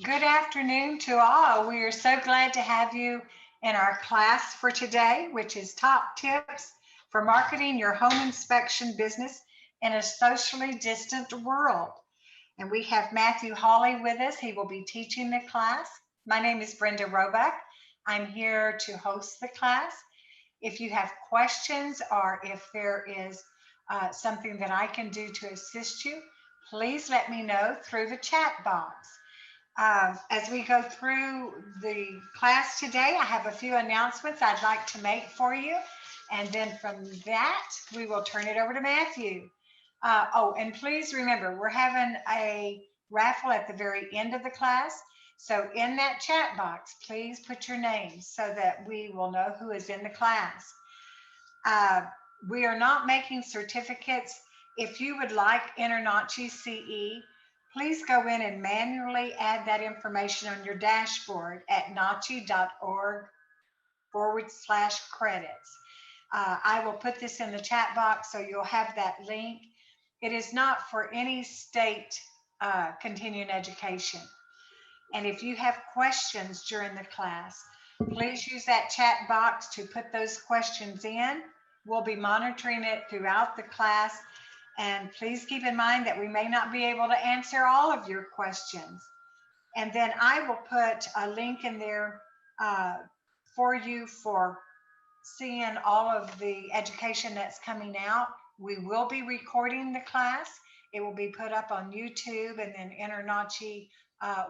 Good afternoon to all. We are so glad to have you in our class for today, which is Top Tips for Marketing Your Home Inspection Business in a Socially Distant World. And we have Matthew Hawley with us. He will be teaching the class. My name is Brenda Roebuck. I'm here to host the class. If you have questions or if there is something that I can do to assist you, please let me know through the chat box. As we go through the class today, I have a few announcements I'd like to make for you. And then from that, we will turn it over to Matthew. And please remember, we're having a raffle at the very end of the class. So in that chat box, please put your name so that we will know who is in the class. We are not making certificates. If you would like InterNACHI CE, please go in and manually add that information on your dashboard at nachi.org/credits. I will put this in the chat box so you'll have that link. It is not for any state continuing education. And if you have questions during the class, please use that chat box to put those questions in. We'll be monitoring it throughout the class. And please keep in mind that we may not be able to answer all of your questions. And then I will put a link in there for you for seeing all of the education that's coming out. We will be recording the class. It will be put up on YouTube and then InterNACHI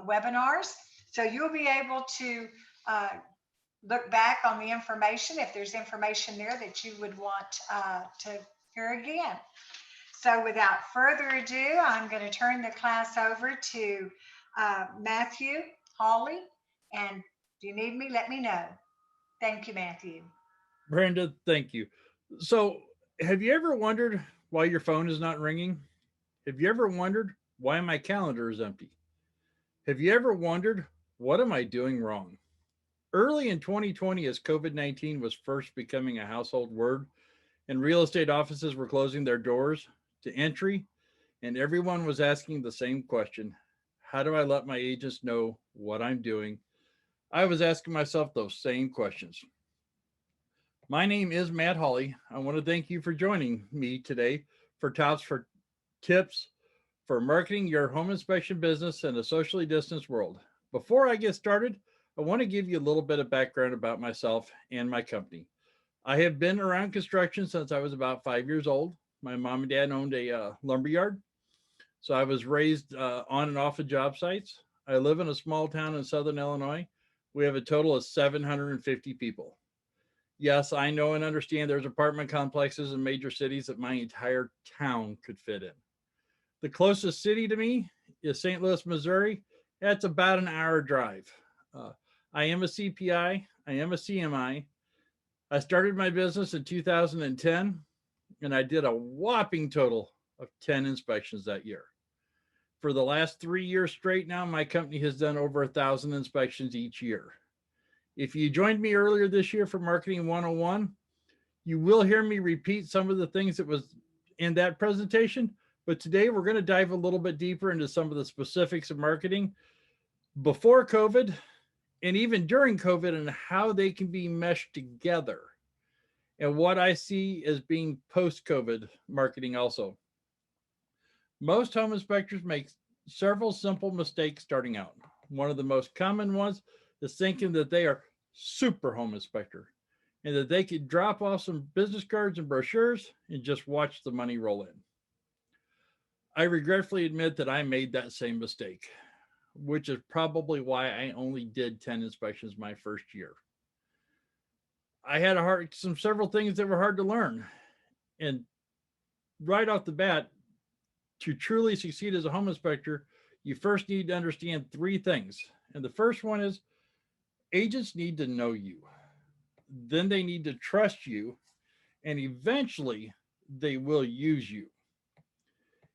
webinars. So you'll be able to look back on the information if there's information there that you would want to hear again. So without further ado, I'm going to turn the class over to Matthew Hawley. And if you need me, let me know. Thank you, Matthew. Brenda, thank you. So, have you ever wondered why your phone is not ringing? Have you ever wondered why my calendar is empty? Have you ever wondered what am I doing wrong? Early in 2020, as COVID 19 was first becoming a household word and real estate offices were closing their doors to entry, and everyone was asking the same question: how do I let my agents know what I'm doing? I was asking myself those same questions. My name is Matt Hawley. I want to thank you for joining me today for tips for marketing your home inspection business in a socially distanced world. Before I get started, I want to give you a little bit of background about myself and my company. I have been around construction since I was about 5 years old. My mom and dad owned a lumber yard, so I was raised on and off of job sites. I live in a small town in southern Illinois. We have a total of 750 people. Yes, I know and understand there's apartment complexes in major cities that my entire town could fit in. The closest city to me is St. Louis, Missouri. That's about an hour drive. Uh, I am a CPI. I am a CMI. I started my business in 2010, and I did a whopping total of 10 inspections that year. For the last 3 years straight now, my company has done over 1,000 inspections each year. If you joined me earlier this year for Marketing 101, you will hear me repeat some of the things that was in that presentation, but today we're going to dive a little bit deeper into some of the specifics of marketing before COVID and even during COVID and how they can be meshed together and what I see as being post-COVID marketing also. Most home inspectors make several simple mistakes starting out. One of the most common ones is thinking that they are super home inspector and that they could drop off some business cards and brochures and just watch the money roll in. I regretfully admit that I made that same mistake, which is probably why I only did 10 inspections my first year. I had several things that were hard to learn. And right off the bat, to truly succeed as a home inspector, you first need to understand three things. And the first one is agents need to know you. Then they need to trust you. And eventually they will use you.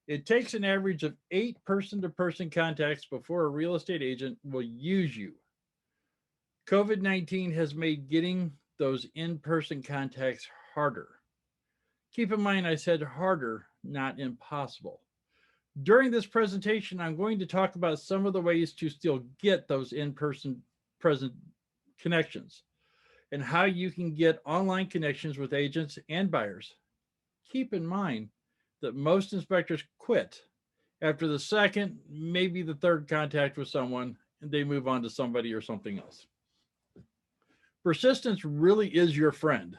It takes an average of 8 person-to-person contacts before a real estate agent will use you. COVID-19 has made getting those in-person contacts harder. Keep in mind, I said harder, not impossible. During this presentation, I'm going to talk about some of the ways to still get those in-person present connections and how you can get online connections with agents and buyers. Keep in mind that most inspectors quit after the second, maybe the third contact with someone, and they move on to somebody or something else. Persistence really is your friend.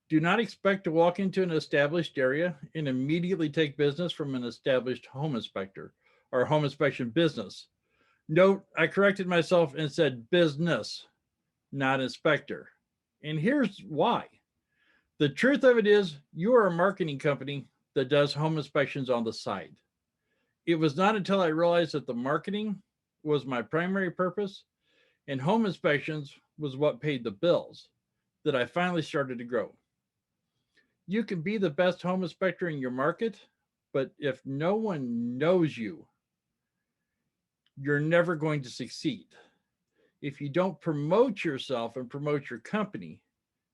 Do not expect to walk into an established area and immediately take business from an established home inspector or home inspection business. Note, I corrected myself and said business, not inspector. And here's why. The truth of it is, you are a marketing company that does home inspections on the side. It was not until I realized that the marketing was my primary purpose and home inspections was what paid the bills that I finally started to grow. You can be the best home inspector in your market, but if no one knows you, you're never going to succeed. If you don't promote yourself and promote your company,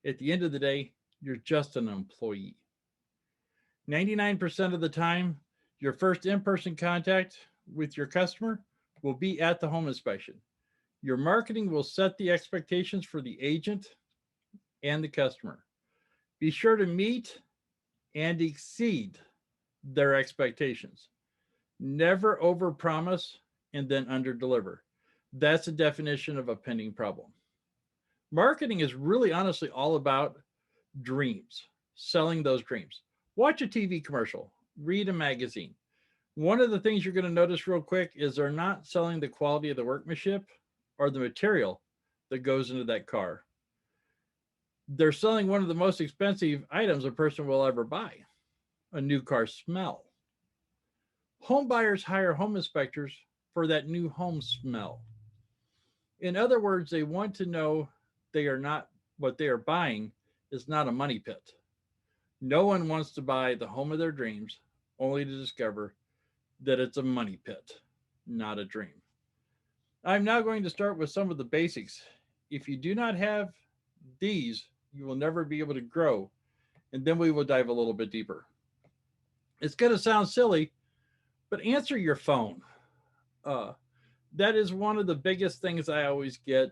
at the end of the day, you're just an employee. 99% of the time, your first in person contact with your customer will be at the home inspection. Your marketing will set the expectations for the agent and the customer. Be sure to meet and exceed their expectations. Never overpromise and then underdeliver. That's the definition of a pending problem. Marketing is really honestly all about dreams, selling those dreams. Watch a TV commercial, read a magazine. One of the things you're going to notice real quick is they're not selling the quality of the workmanship or the material that goes into that car. They're selling one of the most expensive items a person will ever buy, a new car smell. Home buyers hire home inspectors for that new home smell. In other words, they want to know they are not what they are buying is not a money pit. No one wants to buy the home of their dreams only to discover that it's a money pit, not a dream. I'm now going to start with some of the basics. If you do not have these, you will never be able to grow, and then we will dive a little bit deeper. It's going to sound silly, but answer your phone. Uh, that is one of the biggest things I always get.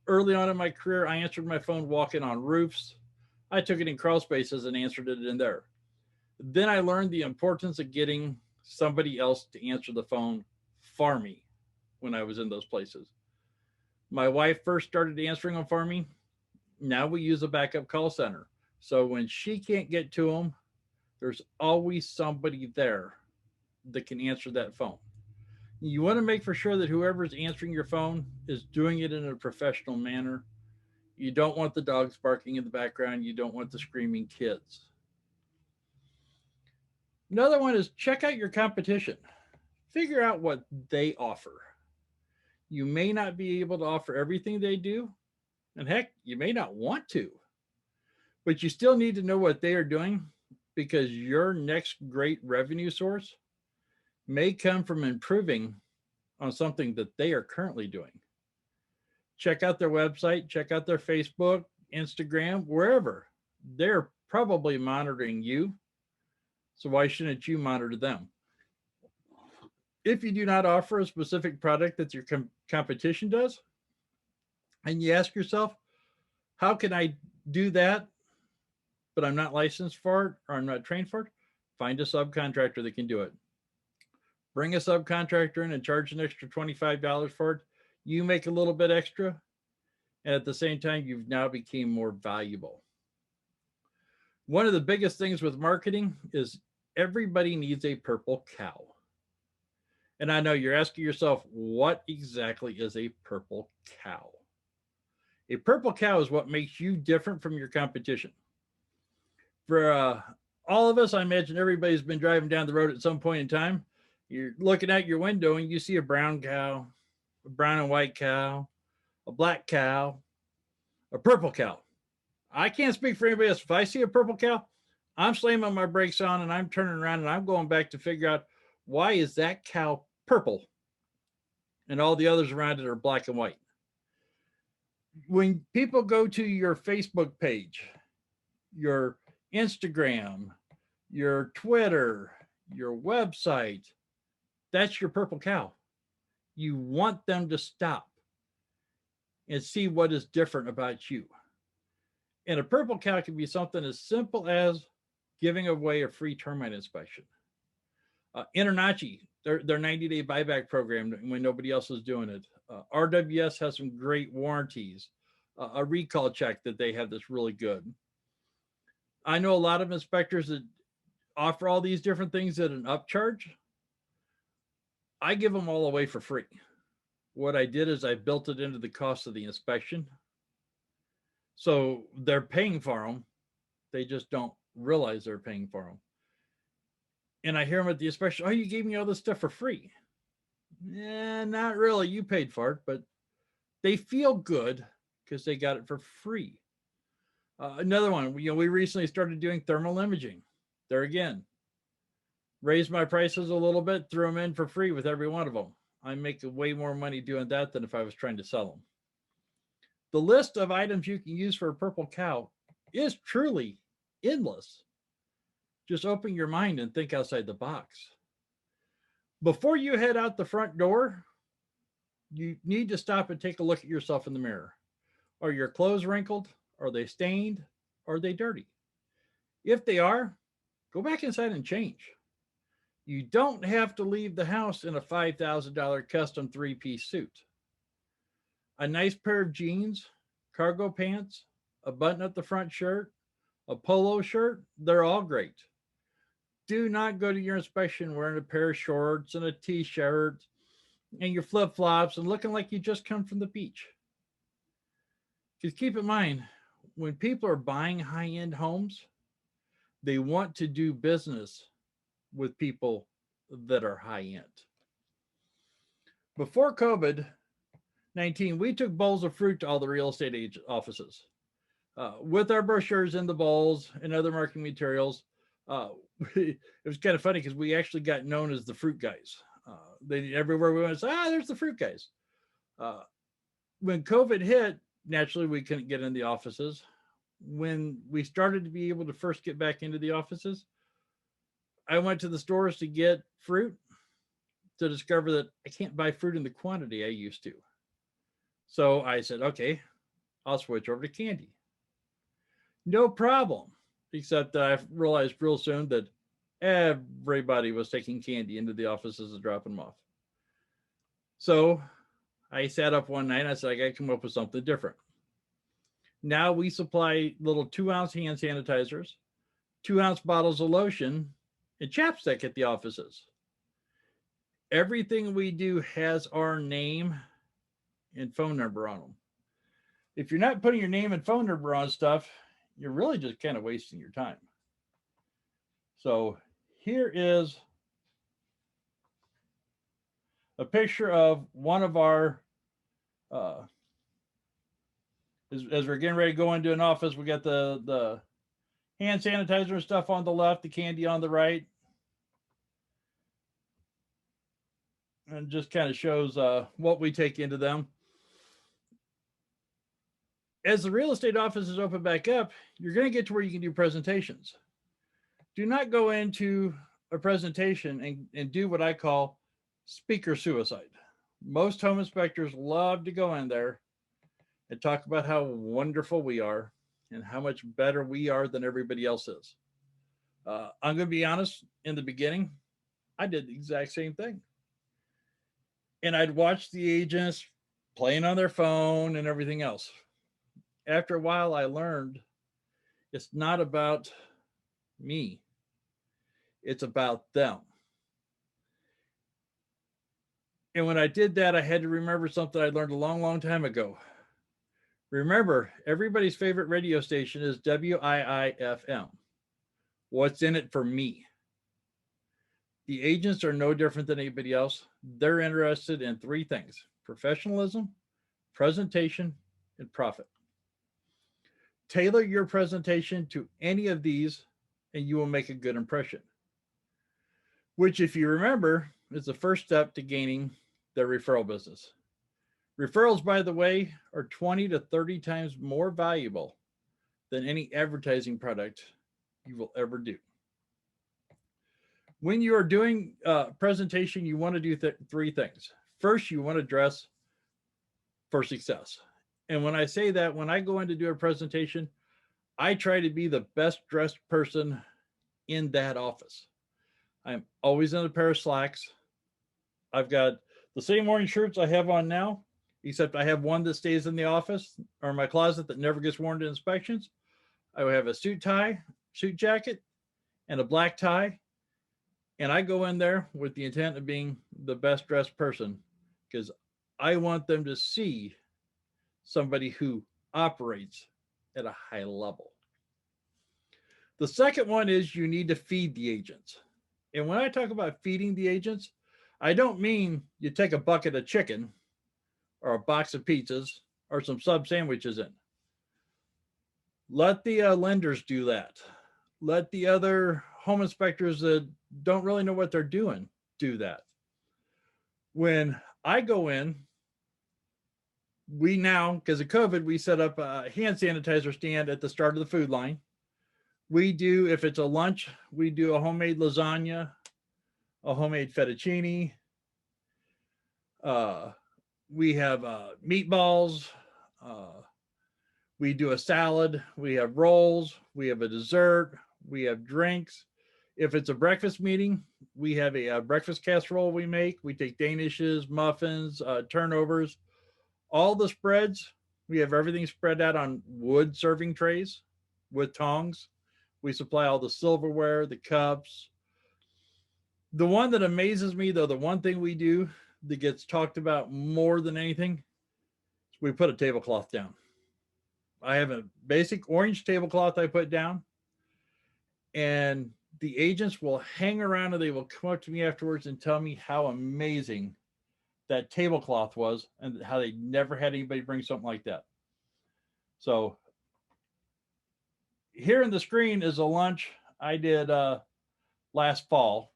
Early on in my career, I answered my phone walking on roofs. I took it in crawl spaces and answered it in there. Then I learned the importance of getting somebody else to answer the phone for me when I was in those places. My wife first started answering them for me. Now we use a backup call center. So when she can't get to them, there's always somebody there that can answer that phone. You want to make for sure that whoever's answering your phone is doing it in a professional manner. You don't want the dogs barking in the background. You don't want the screaming kids. Another one is check out your competition. Figure out what they offer. You may not be able to offer everything they do, and heck, you may not want to, but you still need to know what they are doing because your next great revenue source may come from improving on something that they are currently doing. Check out their website, check out their Facebook, Instagram, wherever. They're probably monitoring you. So why shouldn't you monitor them? If you do not offer a specific product that your competition does, and you ask yourself, how can I do that, but I'm not licensed for it or I'm not trained for it? Find a subcontractor that can do it. Bring a subcontractor in and charge an extra $25 for it. You make a little bit extra, and at the same time, you've now become more valuable. One of the biggest things with marketing is everybody needs a purple cow. And I know you're asking yourself, what exactly is a purple cow? A purple cow is what makes you different from your competition. For all of us, I imagine everybody's been driving down the road at some point in time. You're looking out your window and you see a brown cow, a brown and white cow, a black cow, a purple cow. I can't speak for anybody else. If I see a purple cow, I'm slamming my brakes on and I'm turning around and I'm going back to figure out why is that cow purple and all the others around it are black and white. When people go to your Facebook page, your Instagram, your Twitter, your website, That's your purple cow. You want them to stop and see what is different about you. And a purple cow can be something as simple as giving away a free termite inspection. InterNACHI, their 90-day buyback program when nobody else is doing it. RWS has some great warranties. A recall check that they have that's really good. I know a lot of inspectors that offer all these different things at an upcharge. I give them all away for free. What I did is I built it into the cost of the inspection. So they're paying for them. They just don't realize they're paying for them. And I hear them at the inspection, oh, you gave me all this stuff for free. Not really. You paid for it, but they feel good because they got it for free. Another one, we recently started doing thermal imaging. There again, raised my prices a little bit, threw them in for free with every one of them. I make way more money doing that than if I was trying to sell them. The list of items you can use for a purple cow is truly endless. Just open your mind and think outside the box. Before you head out the front door, you need to stop and take a look at yourself in the mirror. Are your clothes wrinkled? Are they stained? Are they dirty? If they are, go back inside and change. You don't have to leave the house in a $5,000 custom three-piece suit. A nice pair of jeans, cargo pants, a button-up the front shirt, a polo shirt, they're all great. Do not go to your inspection wearing a pair of shorts and a t-shirt and your flip-flops and looking like you just come from the beach. Because keep in mind, when people are buying high-end homes, they want to do business with people that are high-end. Before COVID-19, we took bowls of fruit to all the real estate agent offices. With our brochures in the bowls and other marketing materials, it was kind of funny because we actually got known as the fruit guys. Everywhere we went, there's the fruit guys. When COVID hit, naturally we couldn't get in the offices. When we started to be able to first get back into the offices, I went to the stores to get fruit to discover that I can't buy fruit in the quantity I used to. So I said, okay, I'll switch over to candy. No problem, except that I realized real soon that everybody was taking candy into the offices and dropping them off. So I sat up one night and I said, I got to come up with something different. Now we supply little 2-ounce hand sanitizers, 2-ounce bottles of lotion, and chapstick at the offices. Everything we do has our name and phone number on them. If you're not putting your name and phone number on stuff, you're really just kind of wasting your time. So here is a picture of one of our, as we're getting ready to go into an office, we got the hand sanitizer and stuff on the left, the candy on the right. And just kind of shows what we take into them. As the real estate offices open back up, you're going to get to where you can do presentations. Do not go into a presentation and do what I call speaker suicide. Most home inspectors love to go in there and talk about how wonderful we are and how much better we are than everybody else is. I'm going to be honest, in the beginning, I did the exact same thing. And I'd watch the agents playing on their phone and everything else. After a while, I learned it's not about me. It's about them. And when I did that, I had to remember something I learned a long, long time ago. Remember, everybody's favorite radio station is WIIFM. What's in it for me? The agents are no different than anybody else. They're interested in 3 things: professionalism, presentation, and profit. Tailor your presentation to any of these and you will make a good impression, which, if you remember, is the first step to gaining their referral business. Referrals, by the way, are 20 to 30 times more valuable than any advertising product you will ever do. When you are doing a presentation, you want to do three things. First, you want to dress for success. And when I say that, when I go in to do a presentation, I try to be the best dressed person in that office. I'm always in a pair of slacks. I've got the same orange shirts I have on now, except I have one that stays in the office or in my closet that never gets worn to inspections. I have a suit jacket, and a black tie. And I go in there with the intent of being the best dressed person because I want them to see somebody who operates at a high level. The second one is you need to feed the agents. And when I talk about feeding the agents, I don't mean you take a bucket of chicken or a box of pizzas or some sub sandwiches in. Let the lenders do that. Let the other home inspectors that don't really know what they're doing do that. When I go in, we now, because of COVID, we set up a hand sanitizer stand at the start of the food line. We do, if it's a lunch, we do a homemade lasagna, a homemade fettuccine. We have meatballs. We do a salad. We have rolls. We have a dessert. We have drinks. If it's a breakfast meeting, we have a breakfast casserole we make. We take danishes, muffins, turnovers, all the spreads. We have everything spread out on wood serving trays with tongs. We supply all the silverware, the cups. The one that amazes me, though, the one thing we do that gets talked about more than anything, is we put a tablecloth down. I have a basic orange tablecloth I put down, and the agents will hang around and they will come up to me afterwards and tell me how amazing that tablecloth was and how they never had anybody bring something like that. So here in the screen is a lunch I did last fall.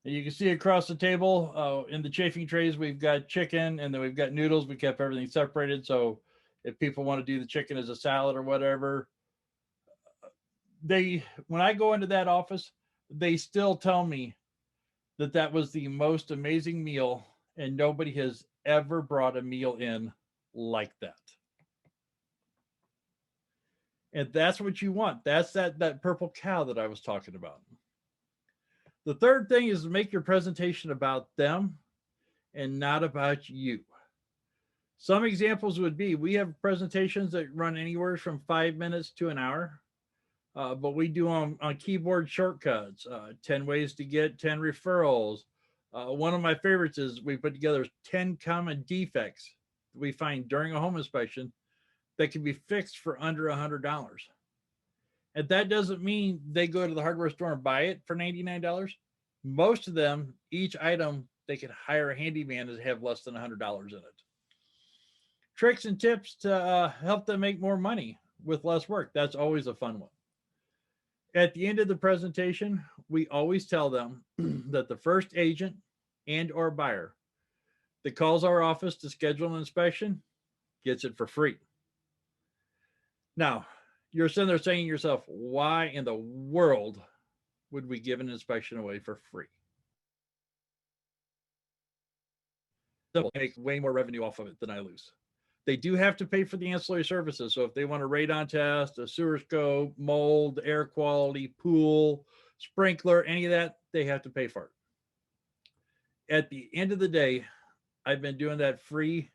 And you can see across the table in the chafing trays, we've got chicken and then we've got noodles. We kept everything separated. So if people want to do the chicken as a salad or whatever, when I go into that office, they still tell me that that was the most amazing meal and nobody has ever brought a meal in like that. And that's what you want. That's that purple cow that I was talking about. The third thing is to make your presentation about them and not about you. Some examples would be, we have presentations that run anywhere from 5 minutes to an hour, but we do on keyboard shortcuts, 10 ways to get 10 referrals. One of my favorites is we put together 10 common defects that we find during a home inspection that can be fixed for under $100. And that doesn't mean they go to the hardware store and buy it for $99. Most of them, each item, they can hire a handyman to have less than $100 in it. Tricks and tips to help them make more money with less work. That's always a fun one. At the end of the presentation, we always tell them that the first agent and or buyer that calls our office to schedule an inspection gets it for free. Now, you're sitting there saying to yourself, why in the world would we give an inspection away for free? They'll make way more revenue off of it than I lose. They do have to pay for the ancillary services. So if they want a radon test, a sewer scope, mold, air quality, pool, sprinkler, any of that, they have to pay for it. At the end of the day, I've been doing that free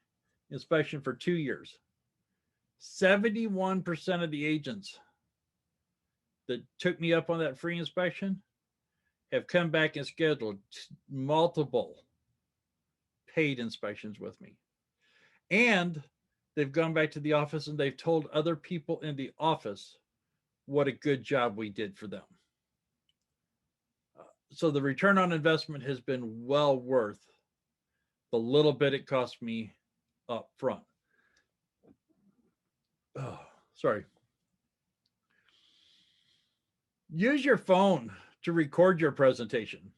inspection for 2 years. 71% of the agents that took me up on that free inspection have come back and scheduled multiple paid inspections with me. And they've gone back to the office and they've told other people in the office what a good job we did for them. So the return on investment has been well worth the little bit it cost me up front. Oh, sorry. Use your phone to record your presentation.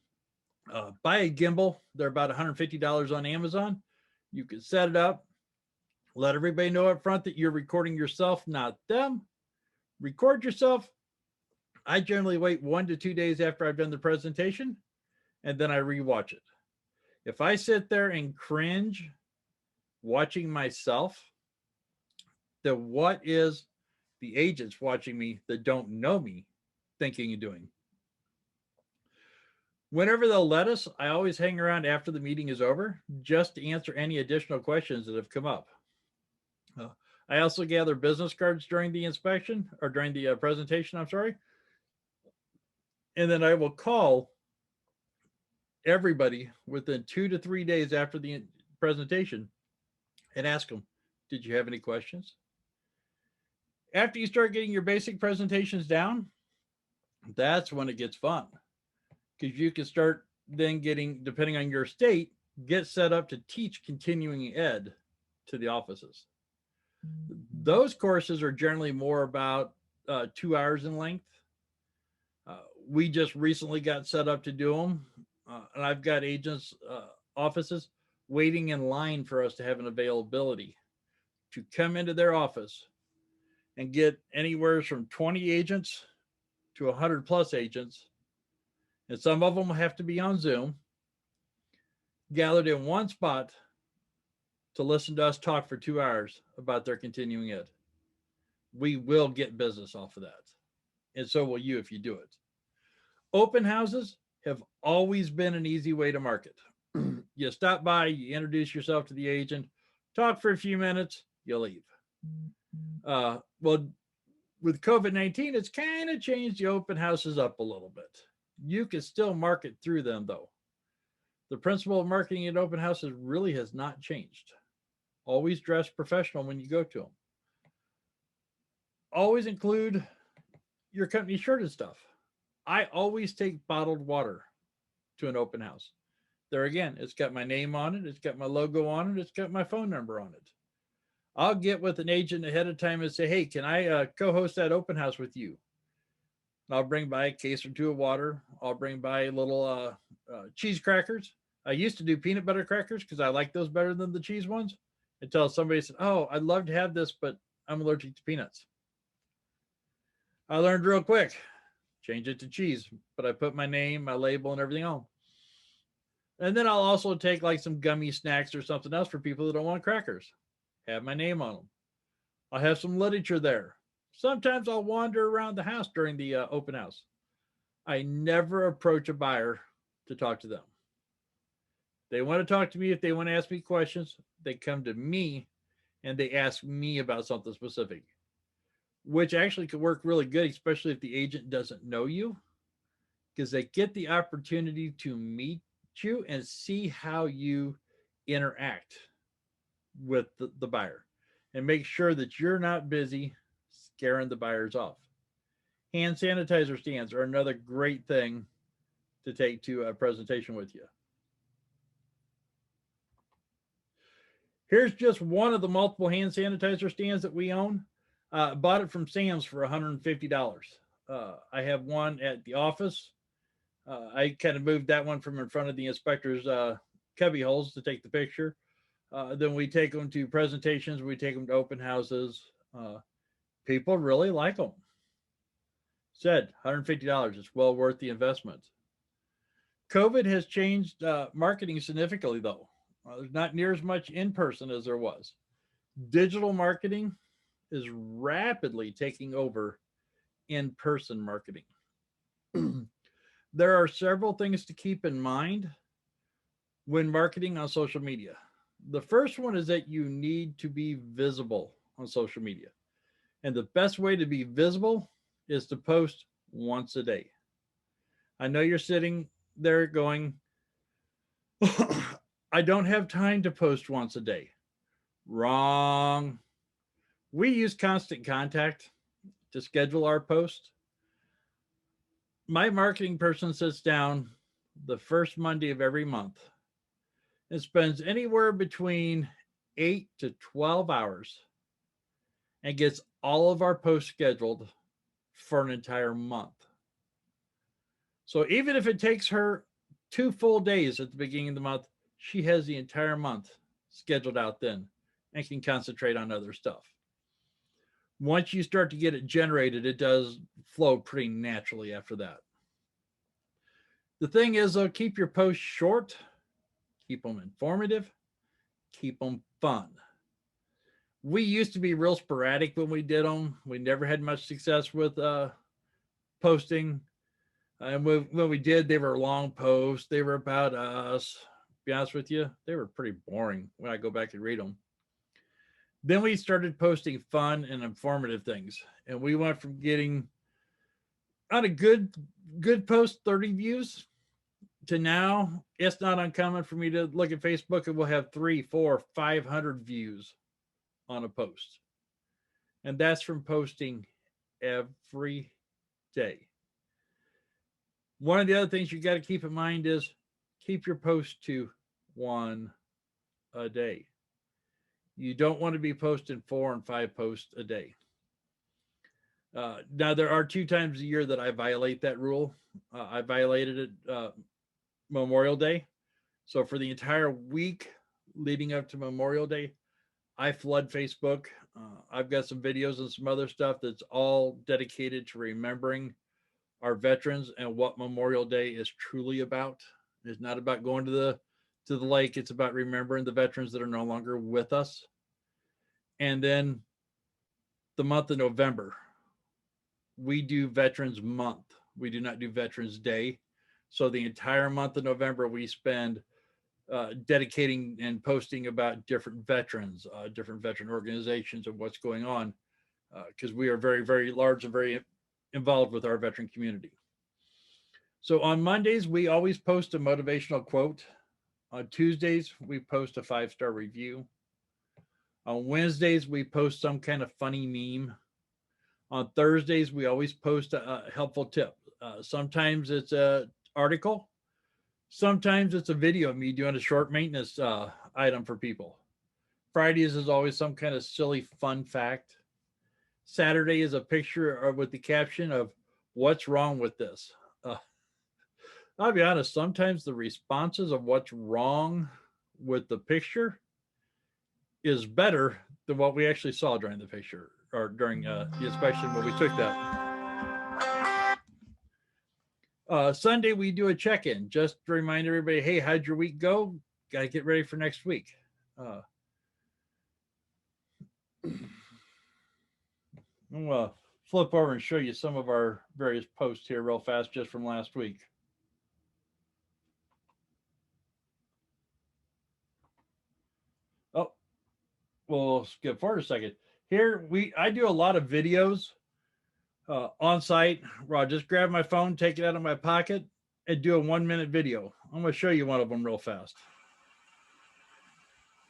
Buy a gimbal. They're about $150 on Amazon. You can set it up. Let everybody know up front that you're recording yourself, not them. Record yourself. I generally wait 1 to 2 days after I've done the presentation, and then I rewatch it. If I sit there and cringe watching myself, then what is the agents watching me that don't know me thinking and doing? Whenever they'll let us, I always hang around after the meeting is over just to answer any additional questions that have come up. Uh, I also gather business cards during the inspection or during the presentation, I'm sorry. And then I will call everybody within 2 to 3 days after the presentation and ask them, did you have any questions? After you start getting your basic presentations down, that's when it gets fun because you can start then getting, depending on your state, get set up to teach continuing ed to the offices. Those courses are generally more about 2 hours in length. We just recently got set up to do them, and I've got agents' offices waiting in line for us to have an availability to come into their office and get anywhere from 20 agents to 100 plus agents, and some of them have to be on Zoom, gathered in one spot to listen to us talk for 2 hours about their continuing ed. We will get business off of that, and so will you if you do it. Open houses have always been an easy way to market. You stop by, you introduce yourself to the agent, talk for a few minutes, you leave. Well, with COVID-19, it's kind of changed the open houses up a little bit. You can still market through them, though. The principle of marketing at open houses really has not changed. Always dress professional when you go to them. Always include your company shirt and stuff. I always take bottled water to an open house. There again, it's got my name on it, it's got my logo on it, it's got my phone number on it. I'll get with an agent ahead of time and say, hey, can I co-host that open house with you? And I'll bring by a case or two of water. I'll bring by little cheese crackers. I used to do peanut butter crackers because I like those better than the cheese ones. Until somebody said, oh, I'd love to have this, but I'm allergic to peanuts. I learned real quick, change it to cheese, but I put my name, my label, and everything on. And then I'll also take like some gummy snacks or something else for people that don't want crackers. Have my name on them. I'll have some literature there. Sometimes I'll wander around the house during the open house. I never approach a buyer to talk to them. They want to talk to me. If they want to ask me questions, they come to me and they ask me about something specific, which actually could work really good, especially if the agent doesn't know you, because they get the opportunity to meet you and see how you interact with the buyer and make sure that you're not busy scaring the buyers off. Hand sanitizer stands are another great thing to take to a presentation with you. Here's just one of the multiple hand sanitizer stands that we own. Bought it from Sam's for $150. I have one at the office. I kind of moved that one from in front of the inspector's cubby holes to take the picture. Then we take them to presentations. We take them to open houses. People really like them. Said $150. It's well worth the investment. COVID has changed marketing significantly, though. There's not near as much in person as there was. Digital marketing is rapidly taking over in person marketing. There are several things to keep in mind when marketing on social media. The first one is that you need to be visible on social media. And the best way to be visible is to post once a day. I know you're sitting there going, I don't have time to post once a day. Wrong. We use Constant Contact to schedule our post. My marketing person sits down the first Monday of every month and spends anywhere between 8 to 12 hours and gets all of our posts scheduled for an entire month. So even if it takes her 2 full days at the beginning of the month, she has the entire month scheduled out then and can concentrate on other stuff. Once you start to get it generated, it does flow pretty naturally after that. The thing is, though, keep your posts short, keep them informative, keep them fun. We used to be real sporadic when we did them. We never had much success with posting. And when we did, they were long posts. They were about us. To be honest with you, they were pretty boring when I go back and read them. Then we started posting fun and informative things. And we went from getting on a good post 30 views to now it's not uncommon for me to look at Facebook and we'll have 300, 400, 500 views on a post. And that's from posting every day. One of the other things you got to keep in mind is keep your post to one a day. You don't want to be posting 4 and 5 posts a day. Now, there are 2 times a year that I violate that rule. I violated it Memorial Day. So for the entire week leading up to Memorial Day, I flood Facebook. I've got some videos and some other stuff that's all dedicated to remembering our veterans and what Memorial Day is truly about. It's not about going to the lake. It's about remembering the veterans that are no longer with us. And then the month of November, we do Veterans Month. We do not do Veterans Day. So the entire month of November, we spend dedicating and posting about different veterans, different veteran organizations and what's going on, because we are very, very large and very involved with our veteran community. So on Mondays, we always post a motivational quote. On Tuesdays, we post a 5-star review. On Wednesdays, we post some kind of funny meme. On Thursdays, we always post a helpful tip. Sometimes it's an article. Sometimes it's a video of me doing a short maintenance item for people. Fridays is always some kind of silly fun fact. Saturday is a picture with the caption of what's wrong with this. I'll be honest, sometimes the responses of what's wrong with the picture is better than what we actually saw during the picture or during the inspection when we took that. Sunday, we do a check-in just to remind everybody, hey, how'd your week go? Got to get ready for next week. I'll flip over and show you some of our various posts here real fast just from last week. Oh, we'll skip forward a second. Here, I do a lot of videos on site where I'll just grab my phone, take it out of my pocket, and do a 1-minute video. I'm going to show you one of them real fast.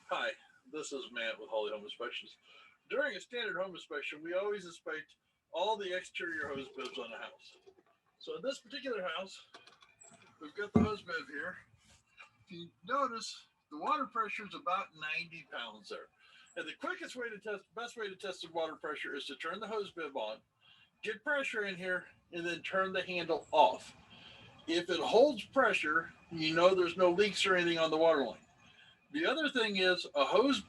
Hi, this is Matt with Hawley Home Inspections. During a standard home inspection, we always inspect all the exterior hose bibs on the house. So in this particular house, we've got the hose bib here. If you notice, the water pressure is about 90 pounds there. And the quickest way to test, best way to test the water pressure is to turn the hose bib on, get pressure in here, and then turn the handle off. If it holds pressure, you know there's no leaks or anything on the water line. The other thing is a hose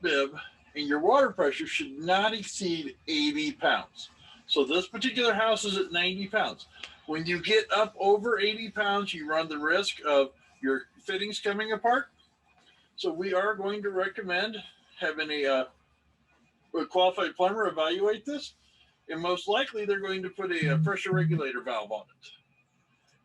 bib and your water pressure should not exceed 80 pounds. So this particular house is at 90 pounds. When you get up over 80 pounds, you run the risk of your fittings coming apart. So we are going to recommend having a qualified plumber evaluate this. And most likely they're going to put a pressure regulator valve on it.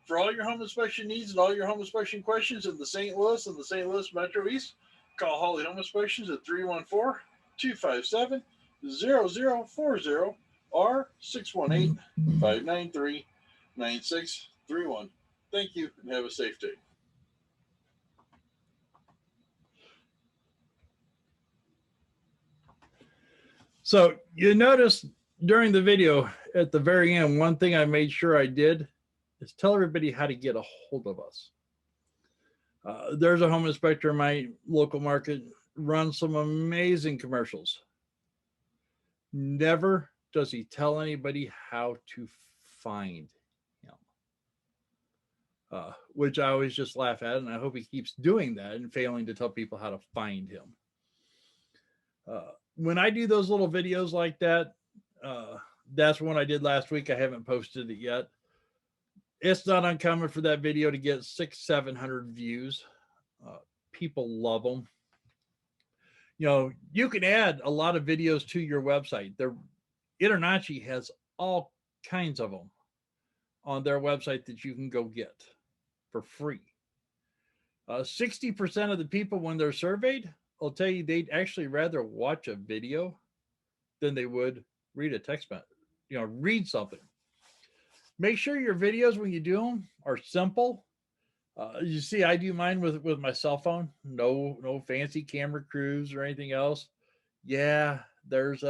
For all your home inspection needs and all your home inspection questions in the St. Louis and the St. Louis Metro East, call Hawley Home Inspections at 314-257-0040 or 618-593-9631. Thank you and have a safe day. So you notice during the video at the very end, one thing I made sure I did is tell everybody how to get a hold of us. There's a home inspector in my local market, runs some amazing commercials. Never does he tell anybody how to find him, which I always just laugh at, and I hope he keeps doing that and failing to tell people how to find him. When I do those little videos like that, That's one I did last week. I haven't posted it yet. It's not uncommon for that video to get 600-700 views. Uh, People love them. You can add a lot of videos to your website. InterNACHI has all kinds of them on their website that you can go get for free. 60% of the people, when they're surveyed, will tell you they'd actually rather watch a video than they would read a text message, read something. Make sure your videos, when you do them, are simple. You see, I do mine with my cell phone. No fancy camera crews or anything else. Yeah, there's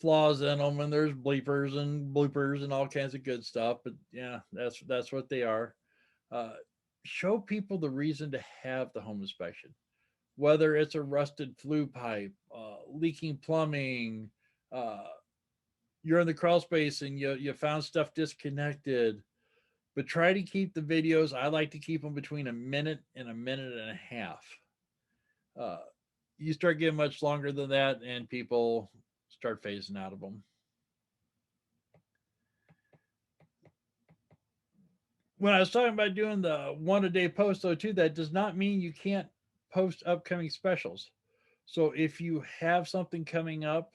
flaws in them, and there's bleepers and bloopers and all kinds of good stuff. But yeah, that's what they are. Uh, Show people the reason to have the home inspection, whether it's a rusted flue pipe, leaking plumbing, uh, you're in the crawl space and you found stuff disconnected. But try to keep the videos. I like to keep them between a minute and a half. Uh, you start getting much longer than that, and people start phasing out of them. When I was talking about doing the one a day post, though, too, that does not mean you can't post upcoming specials. So if you have something coming up,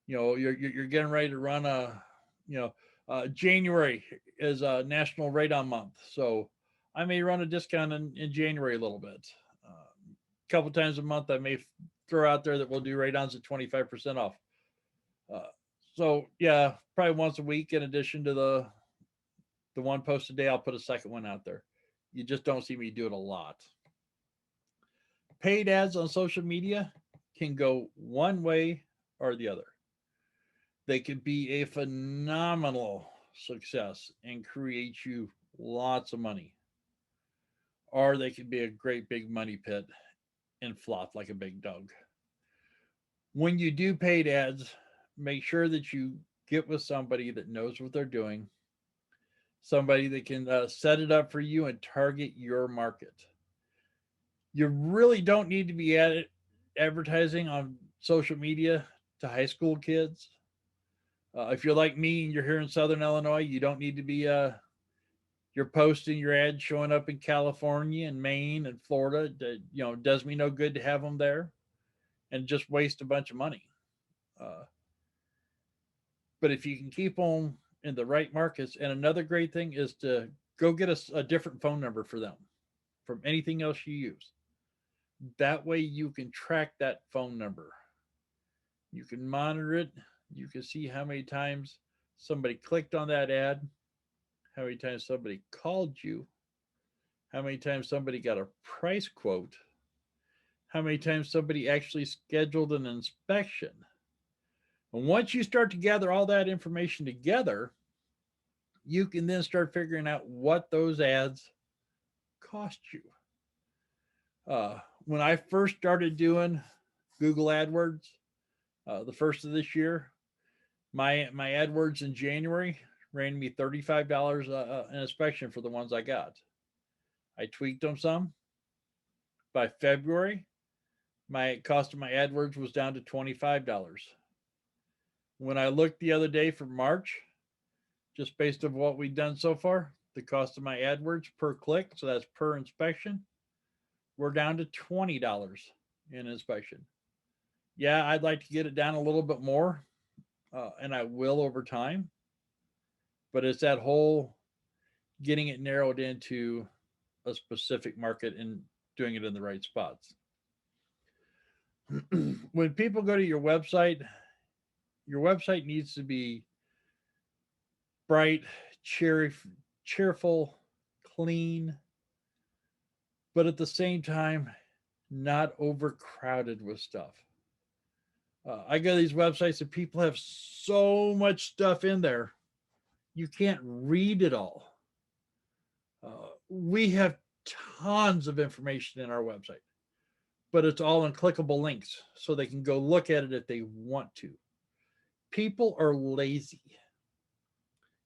you're getting ready to run January is a national radon month, so I may run a discount in January a little bit. A couple times a month, I may throw out there that we'll do radons at 25% off. So yeah, probably once a week, in addition to the one post a day, I'll put a second one out there. You just don't see me do it a lot. Paid ads on social media can go one way or the other. They could be a phenomenal success and create you lots of money, or they could be a great big money pit and flop like a big dog. When you do paid ads, make sure that you get with somebody that knows what they're doing, somebody that can set it up for you and target your market. You really don't need to be advertising on social media to high school kids. If you're like me and you're here in Southern Illinois, you don't need to be you're posting your ads showing up in California and Maine and Florida. Does me no good to have them there and just waste a bunch of money. But if you can keep them in the right markets, and another great thing is to go get a different phone number for them from anything else you use. That way you can track that phone number. You can monitor it. You can see how many times somebody clicked on that ad, how many times somebody called you, how many times somebody got a price quote, how many times somebody actually scheduled an inspection. And once you start to gather all that information together, you can then start figuring out what those ads cost you. When I first started doing Google AdWords, the first of this year, my AdWords in January ran me $35 an inspection for the ones I got. I tweaked them some. By February, my cost of my AdWords was down to $25. When I looked the other day for March, just based on what we've done so far, the cost of my AdWords per click, so that's per inspection, we're down to $20 in inspection. Yeah, I'd like to get it down a little bit more, and I will over time. But it's that whole getting it narrowed into a specific market and doing it in the right spots. When people go to your website needs to be bright, cheerful, clean, but at the same time, not overcrowded with stuff. I go to these websites and people have so much stuff in there, you can't read it all. We have tons of information in our website, but it's all in clickable links so they can go look at it if they want to. People are lazy.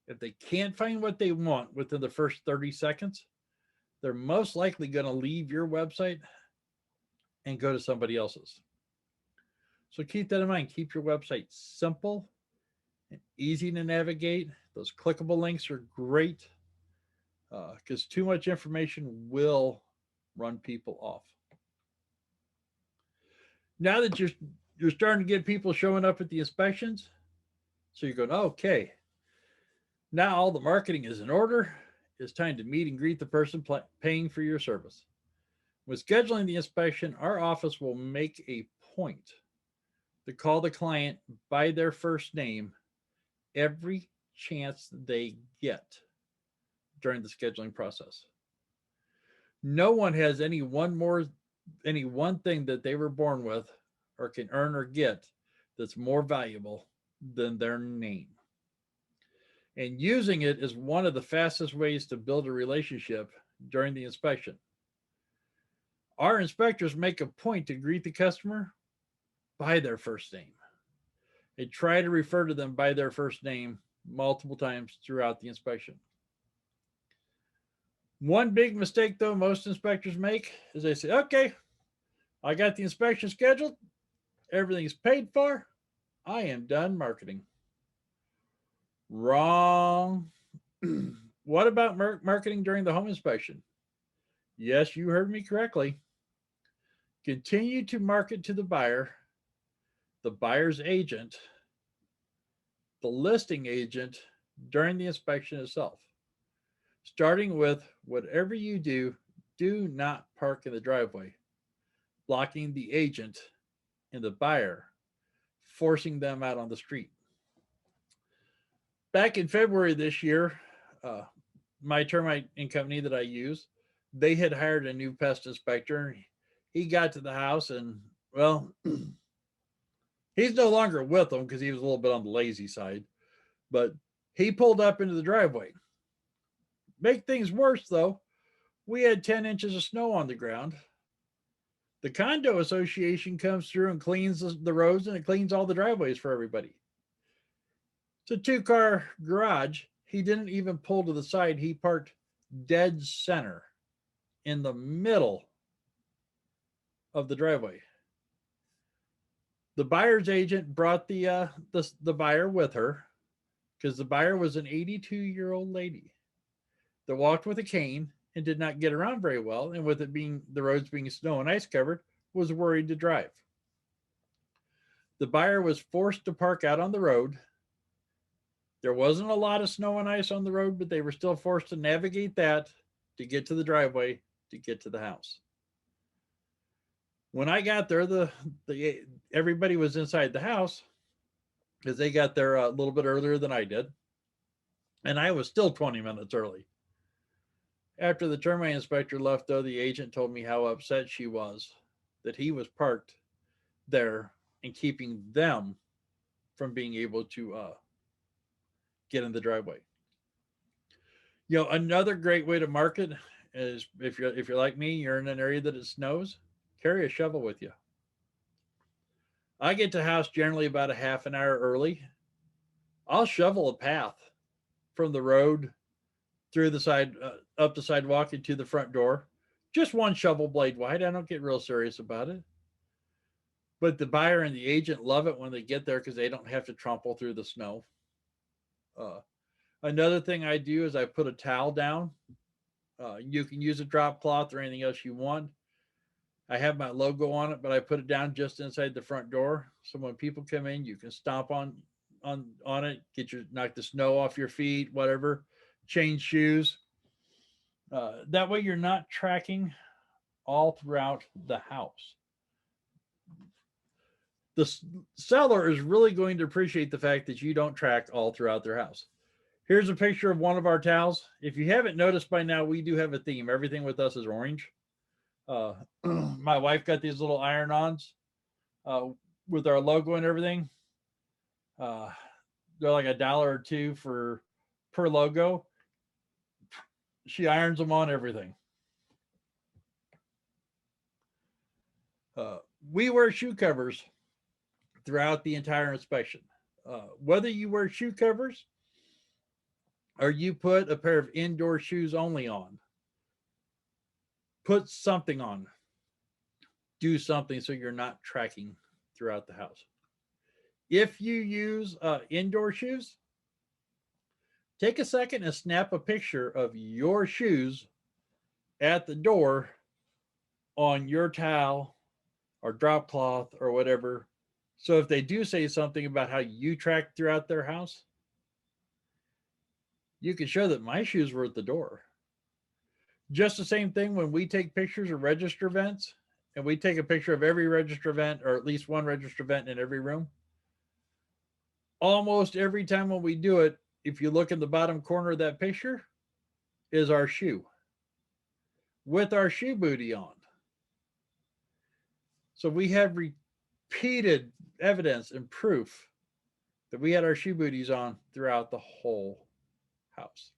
If they can't find what they want within the first 30 seconds, they're most likely going to leave your website and go to somebody else's. So keep that in mind. Keep your website simple and easy to navigate. Those clickable links are great because too much information will run people off. Now that you're starting to get people showing up at the inspections, so you're going, okay, now all the marketing is in order. It's time to meet and greet the person paying for your service. When scheduling the inspection, our office will make a point to call the client by their first name every chance they get during the scheduling process. No one has any one thing that they were born with or can earn or get that's more valuable than their name. And using it is one of the fastest ways to build a relationship during the inspection. Our inspectors make a point to greet the customer by their first name and try to refer to them by their first name multiple times throughout the inspection. One big mistake, though, most inspectors make is they say, okay, I got the inspection scheduled, everything's paid for, I am done marketing. Wrong. What about marketing during the home inspection? Yes, you heard me correctly. Continue to market to the buyer, the buyer's agent, the listing agent during the inspection itself. Starting with whatever you do, do not park in the driveway, blocking the agent and the buyer, forcing them out on the street. Back in February this year, my termite company that I use, they had hired a new pest inspector. He got to the house and, well, he's no longer with them because he was a little bit on the lazy side, but he pulled up into the driveway. Make things worse, though, we had 10 inches of snow on the ground. The condo association comes through and cleans the roads and it cleans all the driveways for everybody. It's a 2-car garage. He didn't even pull to the side. He parked dead center in the middle of the driveway. The buyer's agent brought the buyer with her because the buyer was an 82-year-old lady that walked with a cane and did not get around very well, and with it being the roads being snow and ice covered, was worried to drive. The buyer was forced to park out on the road. There wasn't a lot of snow and ice on the road, but they were still forced to navigate that to get to the driveway to get to the house. When I got there, everybody was inside the house because they got there a little bit earlier than I did, and I was still 20 minutes early. After the termite inspector left, though, the agent told me how upset she was that he was parked there and keeping them from being able to get in the driveway. You know, another great way to market is if you're like me, you're in an area that it snows, carry a shovel with you. I get to house generally about a half an hour early. I'll shovel a path from the road through the side, up the sidewalk into the front door. Just one shovel blade wide. I don't get real serious about it. But the buyer and the agent love it when they get there because they don't have to trample through the snow. Another thing I do is I put a towel down. You can use a drop cloth or anything else you want. I have my logo on it, but I put it down just inside the front door. So when people come in, you can stomp on it, knock the snow off your feet, whatever, change shoes. That way you're not tracking all throughout the house. The seller is really going to appreciate the fact that you don't track all throughout their house. Here's a picture of one of our towels. If you haven't noticed by now, we do have a theme. Everything with us is orange. My wife got these little iron-ons with our logo and everything. They're like $1 or $2 per logo. She irons them on everything. We wear shoe covers throughout the entire inspection. Whether you wear shoe covers or you put a pair of indoor shoes only on, put something on. Do something so you're not tracking throughout the house. If you use indoor shoes, take a second and snap a picture of your shoes at the door on your towel or drop cloth or whatever. So if they do say something about how you track throughout their house, you can show that my shoes were at the door. Just the same thing when we take pictures of register events, and we take a picture of every register event or at least one register event in every room. Almost every time when we do it, if you look in the bottom corner of that picture, is our shoe with our shoe booty on. So we have repeated evidence and proof that we had our shoe booties on throughout the whole house.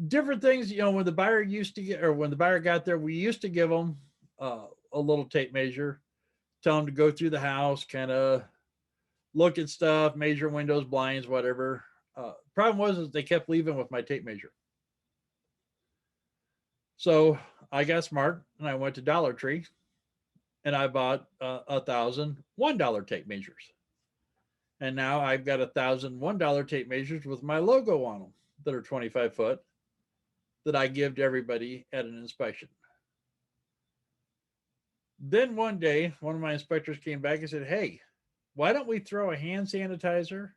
Different things, when the buyer used to get, or when the buyer got there, we used to give them a little tape measure, tell them to go through the house, kind of look at stuff, measure windows, blinds, whatever. Problem was is they kept leaving with my tape measure. So I got smart and I went to Dollar Tree and I bought 1,000 $1 tape measures. And now I've got 1,000 $1 tape measures with my logo on them that are 25 foot that I give to everybody at an inspection. Then one day, one of my inspectors came back and said, "Hey, why don't we throw a hand sanitizer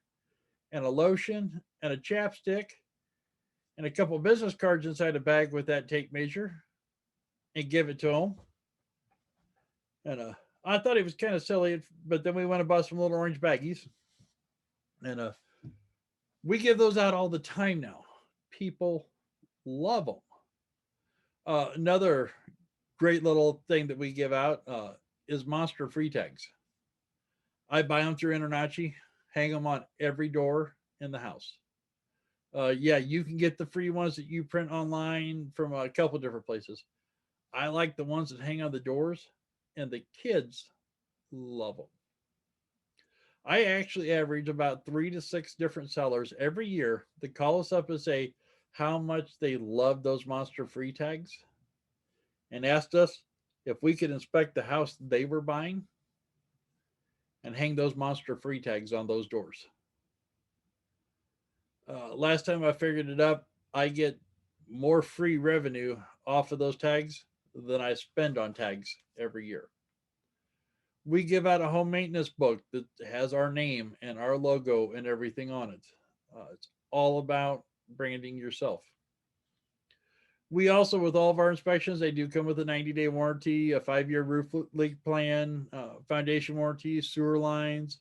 and a lotion and a chapstick and a couple business cards inside a bag with that tape measure and give it to them?" And I thought it was kind of silly, but then we went and bought some little orange baggies. And we give those out all the time now. People love them. Another great little thing that we give out is monster free tags. I buy them through InterNACHI, hang them on every door in the house. Yeah, you can get the free ones that you print online from a couple different places. I like the ones that hang on the doors, and the kids love them. I actually average about 3 to 6 different sellers every year that call us up and say how much they love those monster free tags and asked us if we could inspect the house they were buying and hang those monster free tags on those doors. Last time I figured it up, I get more free revenue off of those tags than I spend on tags every year. We give out a home maintenance book that has our name and our logo and everything on it. It's all about branding yourself. We also, with all of our inspections, they do come with a 90-day warranty, a 5-year roof leak plan, foundation warranty, sewer lines,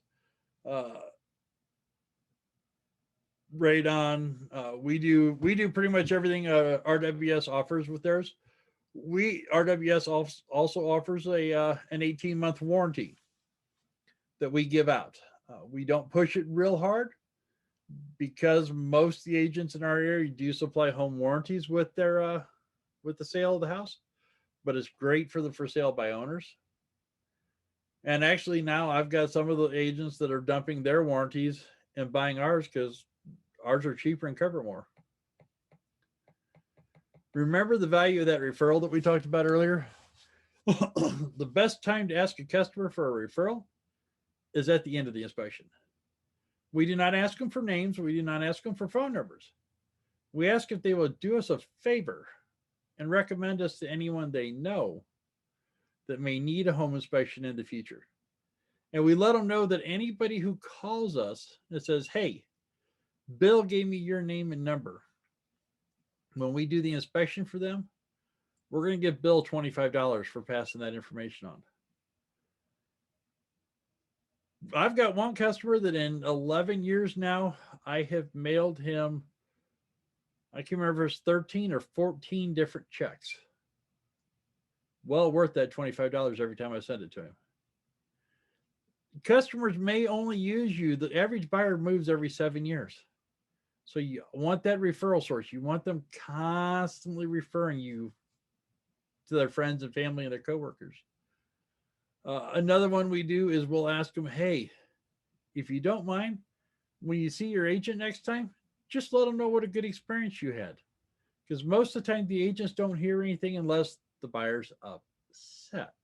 radon. We do pretty much everything RWS offers with theirs. RWS also offers an 18-month warranty that we give out. We don't push it real hard because most of the agents in our area do supply home warranties with their with the sale of the house, but it's great for the for sale by owners. And actually now I've got some of the agents that are dumping their warranties and buying ours because ours are cheaper and cover more. Remember the value of that referral that we talked about earlier? The best time to ask a customer for a referral is at the end of the inspection. We do not ask them for names. We do not ask them for phone numbers. We ask if they will do us a favor and recommend us to anyone they know that may need a home inspection in the future. And we let them know that anybody who calls us and says, "Hey, Bill gave me your name and number," when we do the inspection for them, we're going to give Bill $25 for passing that information on. I've got one customer that in 11 years now, I have mailed him, I can't remember if it's 13 or 14 different checks. Well worth that $25 every time I send it to him. Customers may only use you. The average buyer moves every 7 years. So you want that referral source. You want them constantly referring you to their friends and family and their coworkers. Another one we do is we'll ask them, "Hey, if you don't mind, when you see your agent next time, just let them know what a good experience you had." Because most of the time the agents don't hear anything unless the buyer's upset.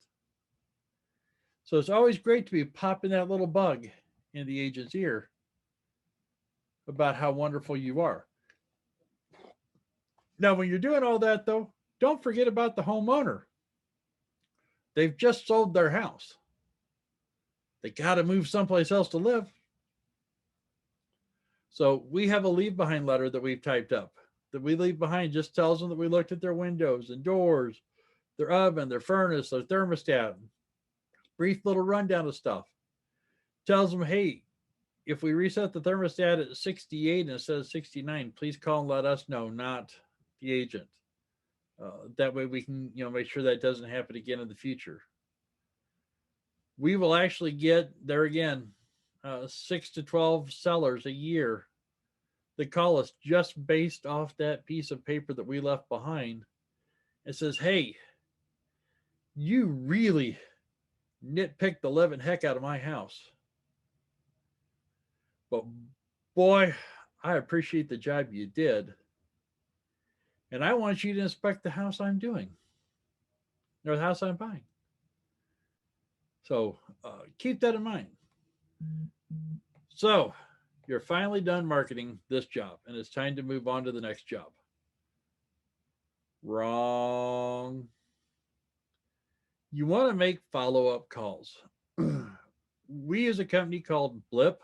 So it's always great to be popping that little bug in the agent's ear about how wonderful you are. Now, when you're doing all that, though, don't forget about the homeowner. They've just sold their house. They got to move someplace else to live. So we have a leave behind letter that we've typed up. That we leave behind just tells them that we looked at their windows and doors, their oven, their furnace, their thermostat. Brief little rundown of stuff. Tells them, hey, if we reset the thermostat at 68 instead of 69, please call and let us know, not the agent. That way we can, make sure that doesn't happen again in the future. We will actually get, there again, 6 to 12 sellers a year that call us just based off that piece of paper that we left behind. It says, hey, you really nitpicked the living heck out of my house. But boy, I appreciate the job you did. And I want you to inspect the house I'm doing, or the house I'm buying. So keep that in mind. So you're finally done marketing this job, and it's time to move on to the next job. Wrong. You want to make follow-up calls. We use a company called Blip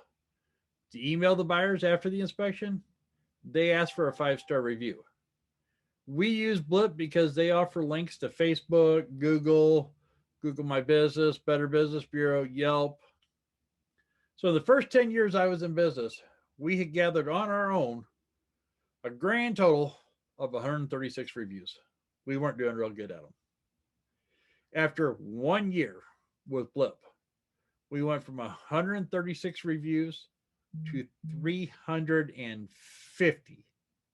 to email the buyers after the inspection. They ask for a 5-star review. We use Blip because they offer links to Facebook, Google My Business, Better Business Bureau, Yelp. So the first 10 years I was in business, we had gathered on our own a grand total of 136 reviews. We weren't doing real good at them. After 1 year with Blip, we went from 136 reviews to 350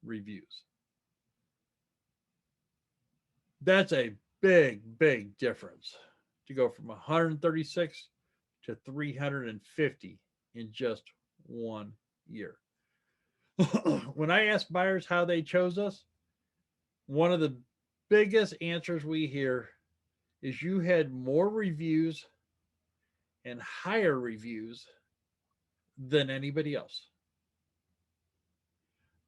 reviews. That's a big, big difference to go from 136 to 350 in just 1 year. When I ask buyers how they chose us, one of the biggest answers we hear is you had more reviews and higher reviews than anybody else.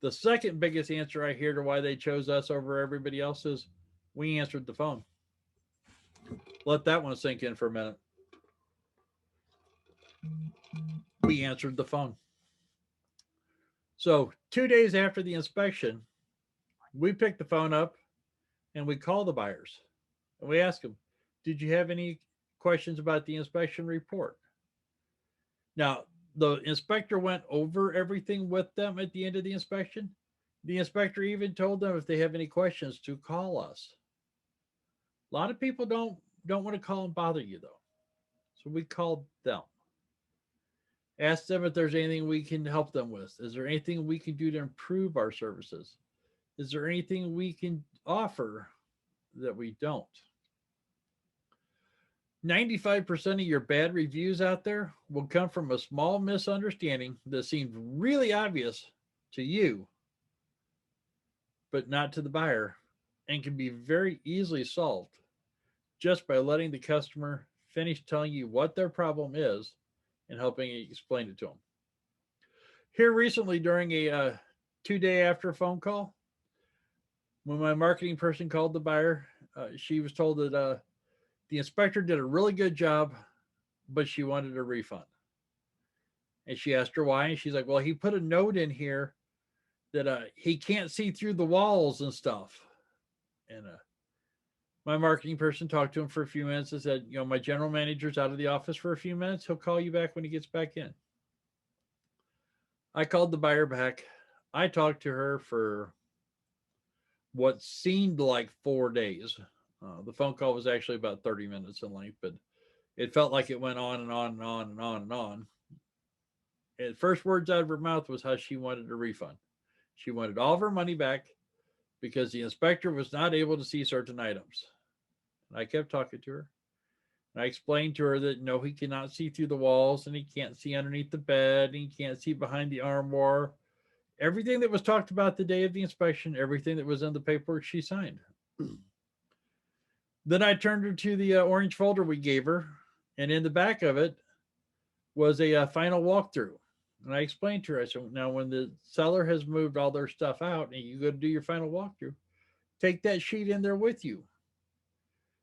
The second biggest answer I hear to why they chose us over everybody else is we answered the phone. Let that one sink in for a minute. We answered the phone. So 2 days after the inspection, we picked the phone up and we call the buyers and we ask them, did you have any questions about the inspection report? Now, the inspector went over everything with them at the end of the inspection. The inspector even told them if they have any questions to call us. A lot of people don't want to call and bother you, though. So we called them. Ask them if there's anything we can help them with. Is there anything we can do to improve our services? Is there anything we can offer that we don't? 95% of your bad reviews out there will come from a small misunderstanding that seemed really obvious to you, but not to the buyer, and can be very easily solved just by letting the customer finish telling you what their problem is and helping you explain it to them. Here recently, during a 2-day after phone call, when my marketing person called the buyer, she was told that the inspector did a really good job, but she wanted a refund. And she asked her why. And she's like, well, he put a note in here that he can't see through the walls and stuff. And my marketing person talked to him for a few minutes and said, my general manager's out of the office for a few minutes. He'll call you back when he gets back in. I called the buyer back. I talked to her for what seemed like 4 days. The phone call was actually about 30 minutes in length, but it felt like it went on and on and on and on and on. And first words out of her mouth was how she wanted a refund. She wanted all of her money back because the inspector was not able to see certain items. And I kept talking to her. And I explained to her that no, he cannot see through the walls, and he can't see underneath the bed, and he can't see behind the armoire. Everything that was talked about the day of the inspection, everything that was in the paperwork she signed. Then I turned her to the orange folder we gave her And in the back of it was a final walkthrough. And I explained to her, I said, now when the seller has moved all their stuff out and you go to do your final walkthrough, take that sheet in there with you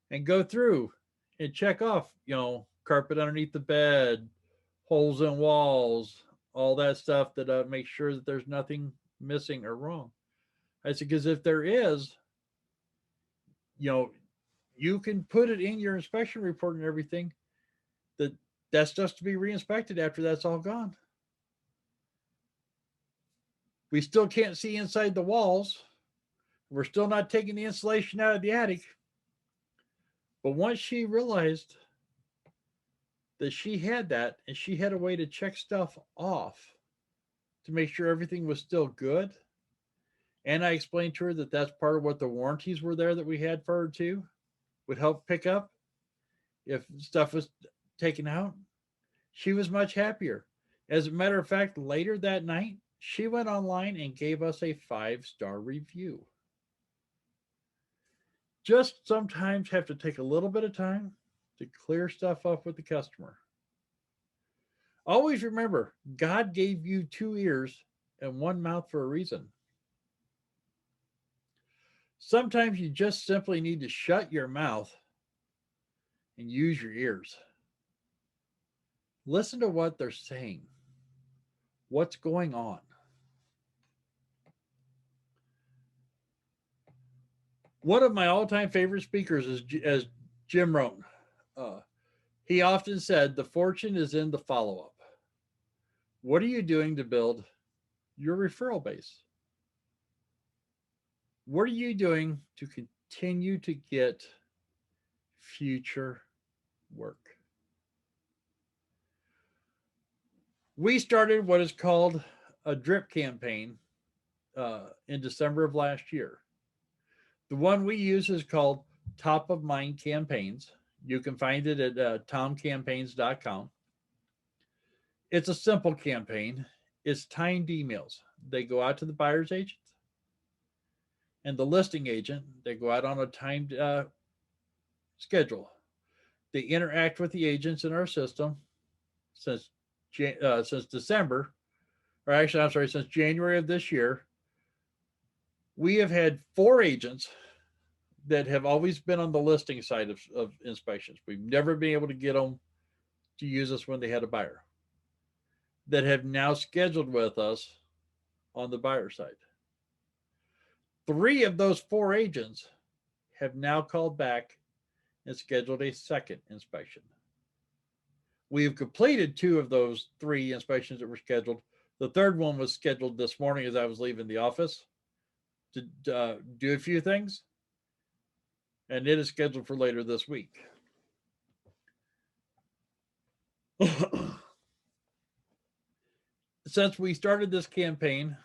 and go through and check off, carpet underneath the bed, holes in walls, all that stuff that makes sure that there's nothing missing or wrong. I said, because if there is, you know, you can put it in your inspection report and everything that that's just to be reinspected after that's all gone. We still can't see inside the walls. We're still not taking the insulation out of the attic. But once she realized that she had that and she had a way to check stuff off to make sure everything was still good, and I explained to her that that's part of what the warranties were there that we had for her too, would help pick up if stuff was taken out, she was much happier. As a matter of fact, later that night, she went online and gave us a 5-star review. Just sometimes have to take a little bit of time to clear stuff up with the customer. Always remember, God gave you 2 ears and 1 mouth for a reason. Sometimes you just simply need to shut your mouth and use your ears. Listen to what they're saying. What's going on? One of my all-time favorite speakers is as Jim Rohn. He often said, the fortune is in the follow-up. What are you doing to build your referral base? What are you doing to continue to get future work? We started what is called a drip campaign in December of last year. The one we use is called Top of Mind Campaigns. You can find it at tomcampaigns.com. It's a simple campaign. It's timed emails. They go out to the buyer's agent and the listing agent. They go out on a timed schedule. They interact with the agents in our system since December, or actually, I'm sorry, since January of this year. We have had 4 agents that have always been on the listing side of inspections. We've never been able to get them to use us when they had a buyer, that have now scheduled with us on the buyer side. 3 of those 4 agents have now called back and scheduled a second inspection. We have completed 2 of those 3 inspections that were scheduled. The third one was scheduled this morning as I was leaving the office to do a few things, and it is scheduled for later this week. Since we started this campaign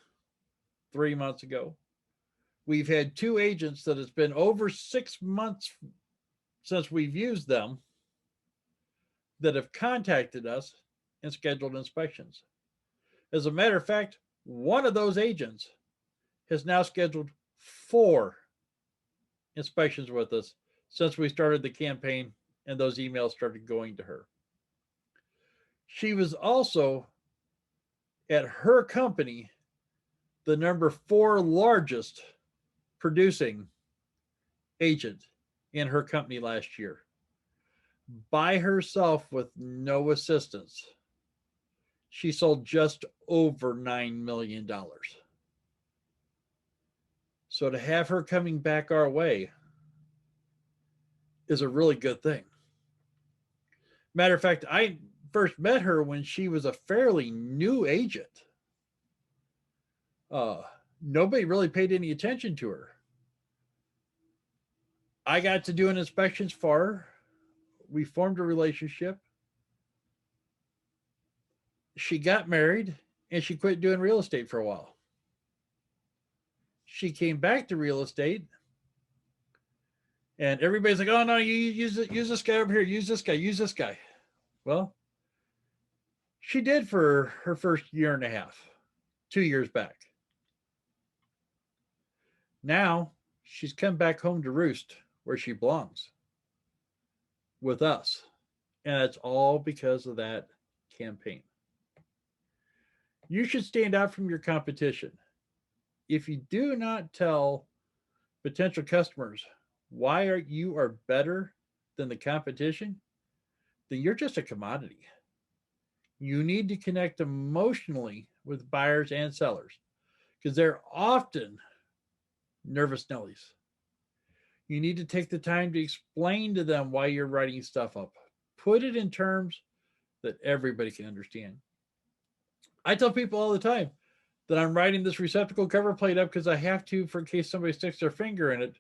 3 months ago, we've had 2 agents that it's been over 6 months since we've used them that have contacted us and scheduled inspections. As a matter of fact, one of those agents has now scheduled 4 inspections with us since we started the campaign and those emails started going to her. She was also at her company the number 4 largest producing agent in her company last year. By herself with no assistance, she sold just over $9 million. So to have her coming back our way is a really good thing. Matter of fact, I first met her when she was a fairly new agent. Nobody really paid any attention to her. I got to doing inspections for her. We formed a relationship. She got married and she quit doing real estate for a while. She came back to real estate and everybody's like, oh no, you use this guy over here, use this guy. Well, she did for her first year and a half, 2 years back. Now she's come back home to roost where she belongs, with us. And that's all because of that campaign. You should stand out from your competition. If you do not tell potential customers why you are better than the competition, then you're just a commodity. You need to connect emotionally with buyers and sellers because they're often nervous Nellies. You need to take the time to explain to them why you're writing stuff up. Put it in terms that everybody can understand. I tell people all the time that I'm writing this receptacle cover plate up because I have to for in case somebody sticks their finger in it.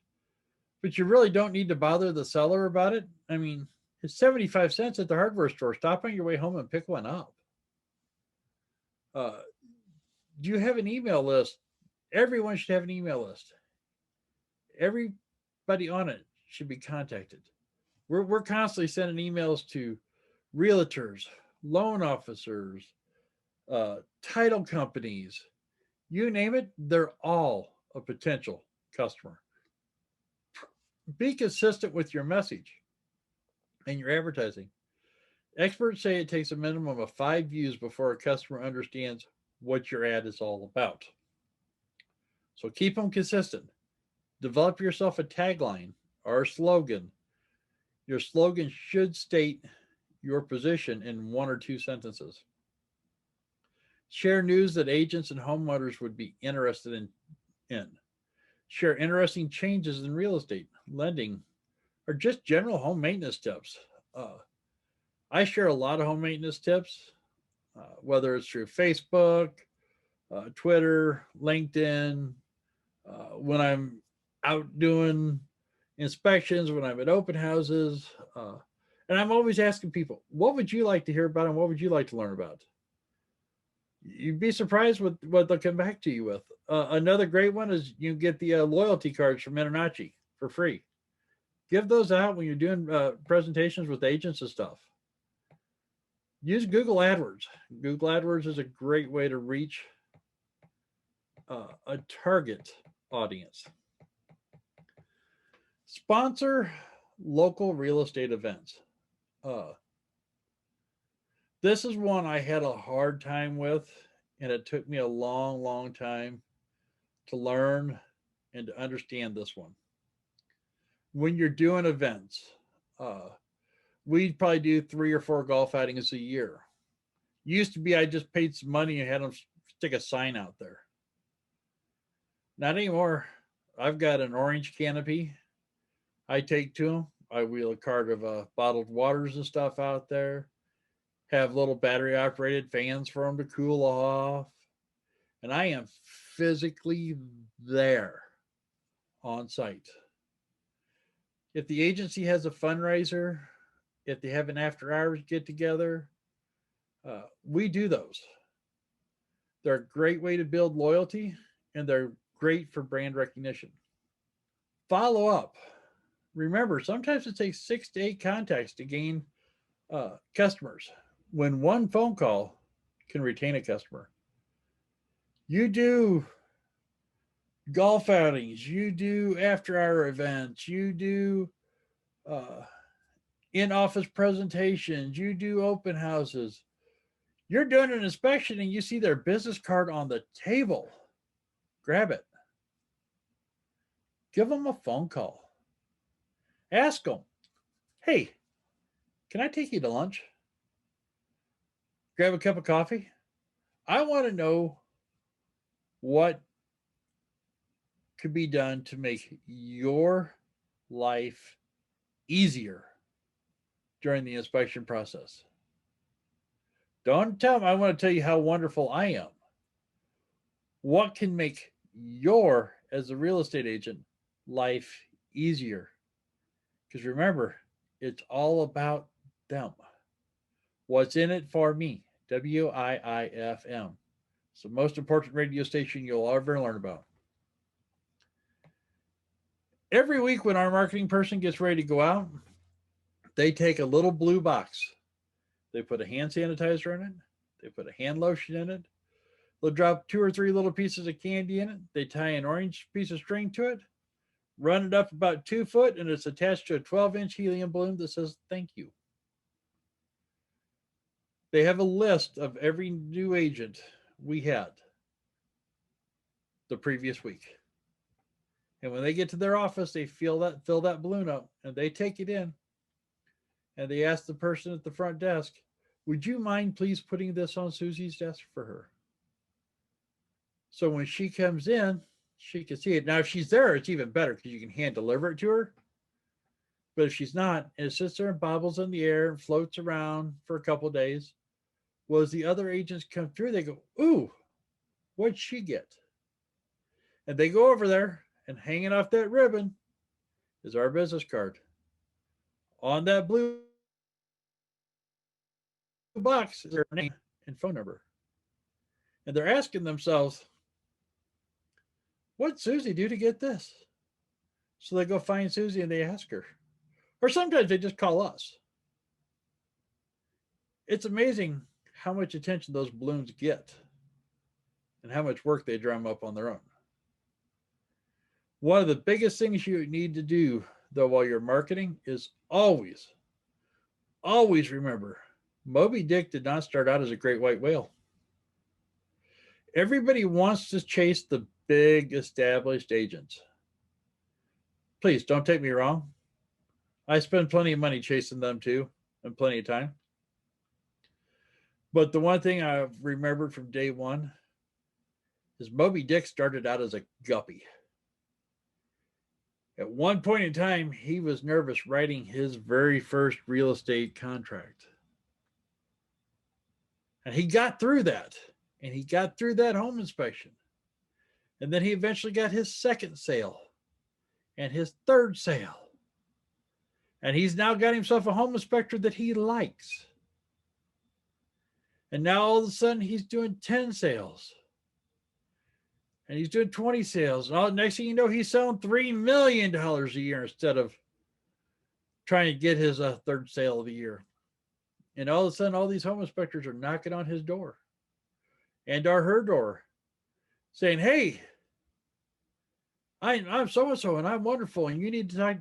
But you really don't need to bother the seller about it. I mean, it's 75 cents at the hardware store. Stop on your way home and pick one up. Uh, do you have an email list? Everyone should have an email list. Everybody on it should be contacted. We're constantly sending emails to realtors, loan officers, title companies, you name it, they're all a potential customer. Be consistent with your message and your advertising. Experts say it takes a minimum of 5 views before a customer understands what your ad is all about. So keep them consistent. Develop yourself a tagline or a slogan. Your slogan should state your position in 1 or 2 sentences. Share news that agents and homeowners would be interested in. Share interesting changes in real estate, lending, or just general home maintenance tips. I share a lot of home maintenance tips, whether it's through Facebook, Twitter, LinkedIn, when I'm out doing inspections, when I'm at open houses. And I'm always asking people, what would you like to hear about and what would you like to learn about? You'd be surprised what they'll come back to you with. Another great one is you get the loyalty cards from InterNACHI for free. Give those out when you're doing presentations with agents and stuff. Use Google AdWords. Google AdWords is a great way to reach a target audience. Sponsor local real estate events. This is one I had a hard time with, and it took me a long, long time to learn and to understand this one. When you're doing events, we'd probably do 3 or 4 golf outings a year. Used to be I just paid some money and had them stick a sign out there. Not anymore. I've got an orange canopy I take to them. I wheel a cart of bottled waters and stuff out there. Have little battery operated fans for them to cool off. And I am physically there on site. If the agency has a fundraiser, if they have an after hours get together, we do those. They're a great way to build loyalty and they're great for brand recognition. Follow up. Remember, sometimes it takes 6 to 8 contacts to gain customers when one phone call can retain a customer. You do golf outings, you do after hour events, you do in office presentations, you do open houses. You're doing an inspection and you see their business card on the table. Grab it. Give them a phone call. Ask them, hey, can I take you to lunch? Grab a cup of coffee? I want to know what could be done to make your life easier during the inspection process. Don't tell them I want to tell you how wonderful I am. What can make your, as a real estate agent, life easier? Because remember, it's all about them. What's in it for me? WIIFM. It's the most important radio station you'll ever learn about. Every week when our marketing person gets ready to go out, they take a little blue box. They put a hand sanitizer in it. They put a hand lotion in it. They'll drop 2 or 3 little pieces of candy in it. They tie an orange piece of string to it, run it up about 2 foot, and it's attached to a 12-inch helium balloon that says thank you. They have a list of every new agent we had the previous week. And when they get to their office, they fill that balloon up and they take it in and they ask the person at the front desk, would you mind please putting this on Susie's desk for her? So when she comes in, she can see it. Now, if she's there, it's even better because you can hand deliver it to her. But if she's not, and it sits there and bobbles in the air and floats around for a couple of days, well, as the other agents come through, they go, ooh, what'd she get? And they go over there, and hanging off that ribbon is our business card. On that blue box is their name and phone number. And they're asking themselves, what'd Susie do to get this? So they go find Susie and they ask her. Or sometimes they just call us. It's amazing how much attention those balloons get and how much work they drum up on their own. One of the biggest things you need to do, though, while you're marketing is always remember, Moby Dick did not start out as a great white whale. Everybody wants to chase the big established agents. Please don't take me wrong. I spend plenty of money chasing them too, and plenty of time. But the one thing I've remembered from day one is Moby Dick started out as a guppy. At one point in time, he was nervous writing his very first real estate contract. And he got through that. And he got through that home inspection. And then he eventually got his second sale and his third sale. And he's now got himself a home inspector that he likes. And now all of a sudden he's doing 10 sales. And he's doing 20 sales. And all, next thing you know, he's selling $3 million a year instead of trying to get his third sale of the year. And all of a sudden, all these home inspectors are knocking on his door and or her door saying, hey, I'm so-and-so and I'm wonderful and you need to talk,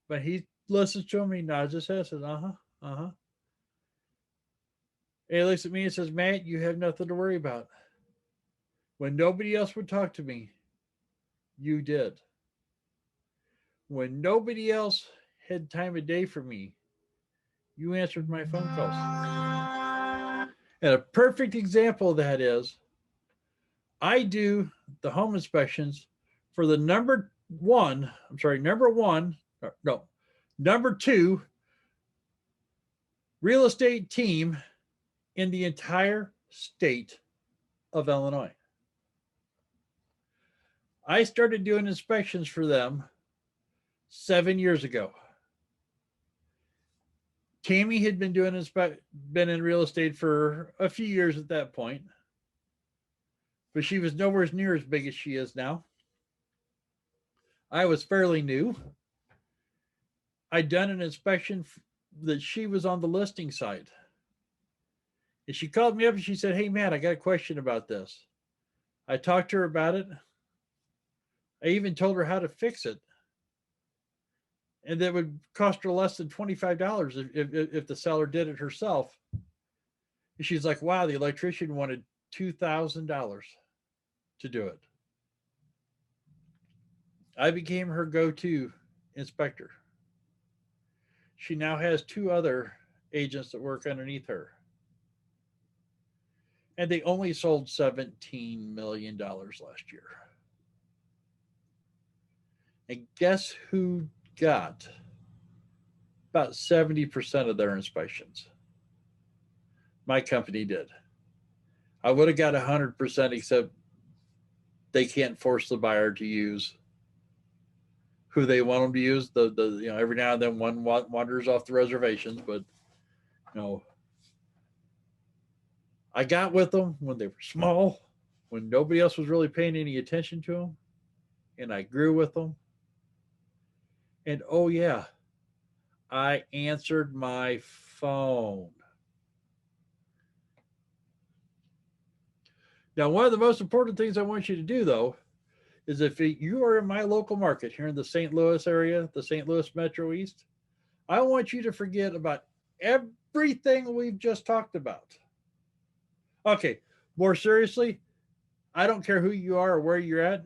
but he listens to him, he nods his head, says, And he looks at me and says, Matt, you have nothing to worry about. When nobody else would talk to me, you did. When nobody else had time of day for me, you answered my phone calls. And a perfect example of that is I do the home inspections for the number two real estate team in the entire state of Illinois. I started doing inspections for them 7 years ago. Tammy had been been in real estate for a few years at that point, but she was nowhere near as big as she is now. I was fairly new. I'd done an inspection that she was on the listing side. And she called me up and she said, hey, Matt, I got a question about this. I talked to her about it. I even told her how to fix it. And that would cost her less than $25 if the seller did it herself. And she's like, wow, the electrician wanted $2,000 to do it. I became her go-to inspector. She now has 2 other agents that work underneath her. And they only sold $17 million last year. And guess who got about 70% of their inspections? My company did. I would have got 100%, except they can't force the buyer to use who they want them to use. Every now and then one wanders off the reservations, but I got with them when they were small, when nobody else was really paying any attention to them, and I grew with them. And oh yeah, I answered my phone. Now, one of the most important things I want you to do, though, is if you are in my local market here in the St. Louis area, the St. Louis Metro East, I want you to forget about everything we've just talked about. Okay. More seriously, I don't care who you are or where you're at.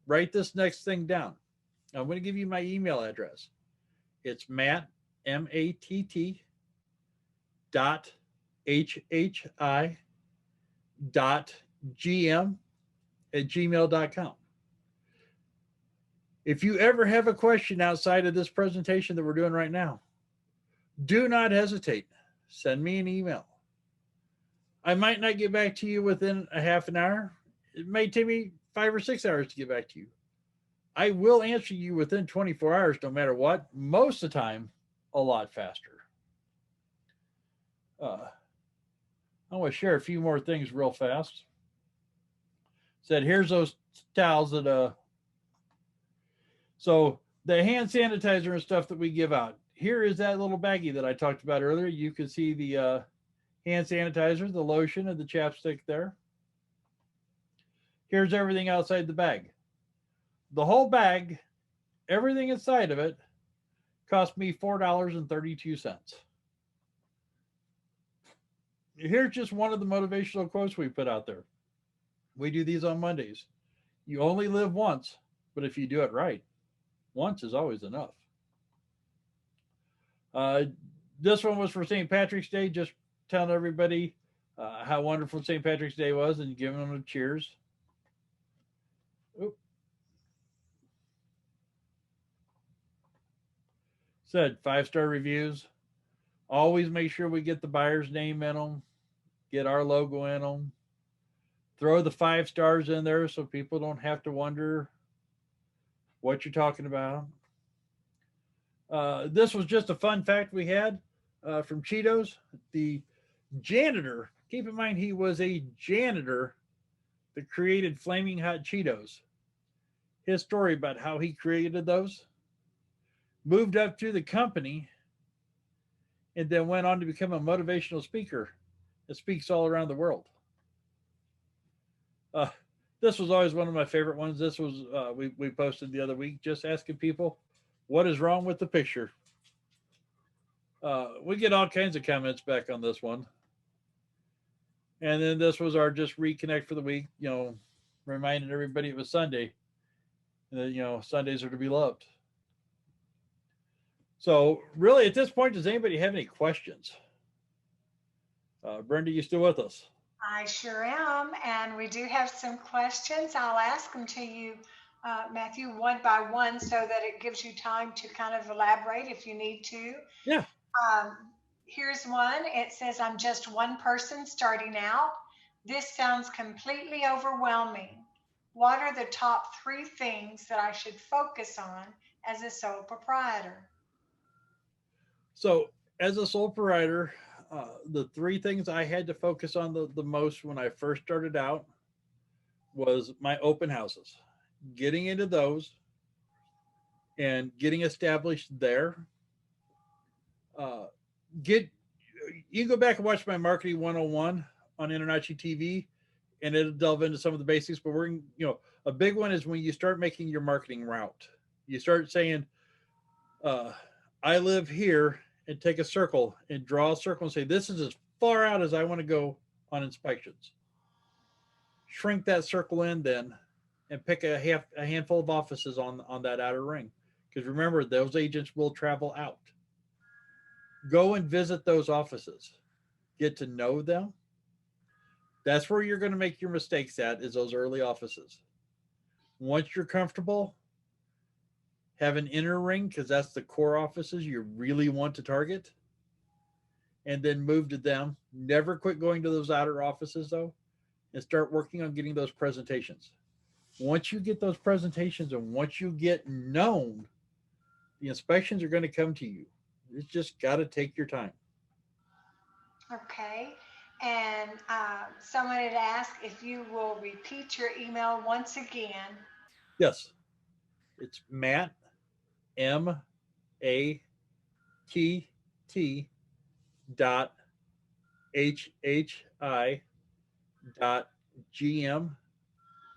Write this next thing down. I'm going to give you my email address. It's Matt, MATT, dot HHI dot GM at gmail.com. If you ever have a question outside of this presentation that we're doing right now, do not hesitate. Send me an email. I might not get back to you within a half an hour. It may take me 5 or 6 hours to get back to you. I will answer you within 24 hours, no matter what. Most of the time, a lot faster. I want to share a few more things real fast. Said, here's those towels that, so the hand sanitizer and stuff that we give out. Here is that little baggie that I talked about earlier. You can see the hand sanitizer, the lotion, and the chapstick there. Here's everything outside the bag. The whole bag, everything inside of it, cost me $4.32. Here's just one of the motivational quotes we put out there. We do these on Mondays. You only live once, but if you do it right, once is always enough. This one was for St. Patrick's Day, just telling everybody how wonderful St. Patrick's Day was and giving them a cheers. Oop. Said 5-star reviews. Always make sure we get the buyer's name in them, get our logo in them. Throw the 5 stars in there so people don't have to wonder what you're talking about. This was just a fun fact we had from Cheetos. The janitor, keep in mind he was a janitor that created Flaming Hot Cheetos. His story about how he created those, moved up to the company, and then went on to become a motivational speaker that speaks all around the world. This was always one of my favorite ones. This was we posted the other week, just asking people what is wrong with the picture. We get all kinds of comments back on this one. And then this was our just reconnect for the week, reminding everybody it was Sunday. And that, Sundays are to be loved. So really at this point, does anybody have any questions? Brenda, you still with us? I sure am. And we do have some questions. I'll ask them to you, Matthew, one by one so that it gives you time to kind of elaborate if you need to. Yeah. Here's one. It says, I'm just one person starting out. This sounds completely overwhelming. What are the top 3 things that I should focus on as a sole proprietor? So as a sole proprietor, the 3 things I had to focus on the most when I first started out was my open houses, getting into those and getting established there. You can go back and watch my marketing 101 on InterNACHI TV and it'll delve into some of the basics, but a big one is when you start making your marketing route. You start saying, I live here, and take a circle and draw a circle and say, this is as far out as I want to go on inspections. Shrink that circle in then and pick a handful of offices on that outer ring. Because remember, those agents will travel out. Go and visit those offices. Get to know them. That's where you're going to make your mistakes at, is those early offices. Once you're comfortable, have an inner ring, because that's the core offices you really want to target, and then move to them. Never quit going to those outer offices, though, and start working on getting those presentations. Once you get those presentations and once you get known, the inspections are going to come to you. It's just got to take your time. Okay. And someone had asked if you will repeat your email once again. Yes. It's Matt, MATT dot HHI dot GM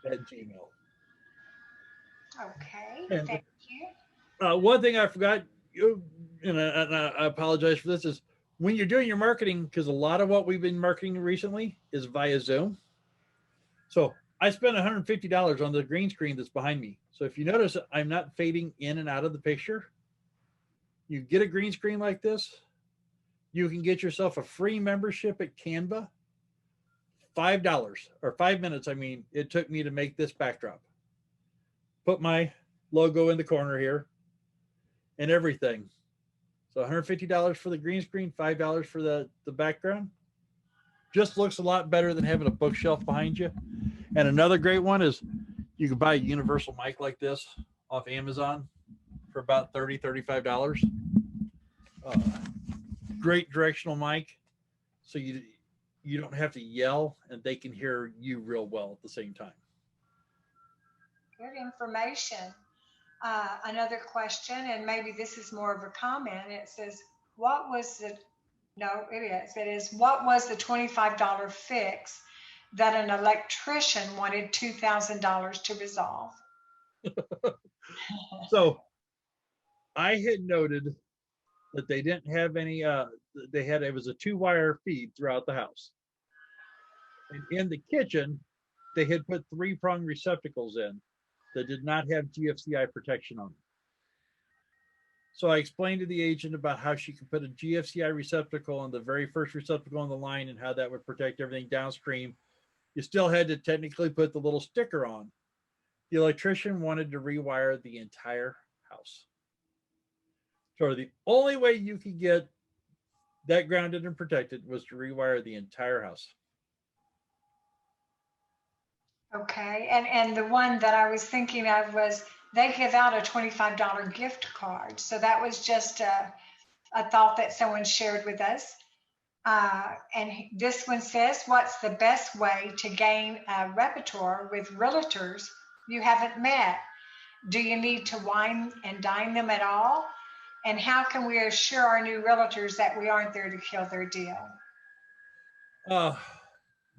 at Gmail. Okay. And Thank you. one thing I forgot, and I apologize for this, is when you're doing your marketing, because a lot of what we've been marketing recently is via Zoom. So I spent $150 on the green screen that's behind me. So if you notice, I'm not fading in and out of the picture. You get a green screen like this, you can get yourself a free membership at Canva. $5 or 5 minutes. I mean, it took me to make this backdrop. Put my logo in the corner here and everything. So $150 for the green screen, $5 for the background. Just looks a lot better than having a bookshelf behind you. And another great one is you can buy a universal mic like this off Amazon for about $30, $35. Great directional mic. So you don't have to yell and they can hear you real well at the same time. Good information. Another question, and maybe this is more of a comment. It says, what was the $25 fix that an electrician wanted $2,000 to resolve? So I had noted that they didn't have any, it was a 2-wire feed throughout the house. And in the kitchen, they had put 3-prong receptacles in that did not have GFCI protection on them. So I explained to the agent about how she could put a GFCI receptacle on the very first receptacle on the line and how that would protect everything downstream. You still had to technically put the little sticker on. The electrician wanted to rewire the entire house. So the only way you could get that grounded and protected was to rewire the entire house. Okay, and the one that I was thinking of was they give out a $25 gift card. So that was just a thought that someone shared with us. And this one says, what's the best way to gain a repertoire with realtors you haven't met? Do you need to wine and dine them at all? And how can we assure our new realtors that we aren't there to kill their deal?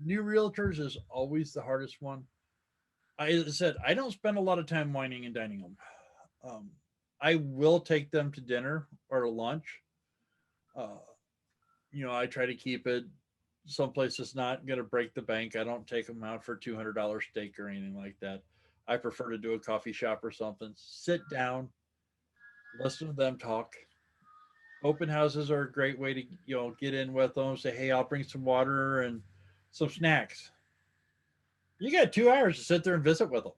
New realtors is always the hardest one. I said, I don't spend a lot of time whining and dining them. I will take them to dinner or to lunch. I try to keep it someplace that's not going to break the bank. I don't take them out for $200 steak or anything like that. I prefer to do a coffee shop or something. Sit down, listen to them talk. Open houses are a great way to get in with them. Say, hey, I'll bring some water and some snacks. You got 2 hours to sit there and visit with them.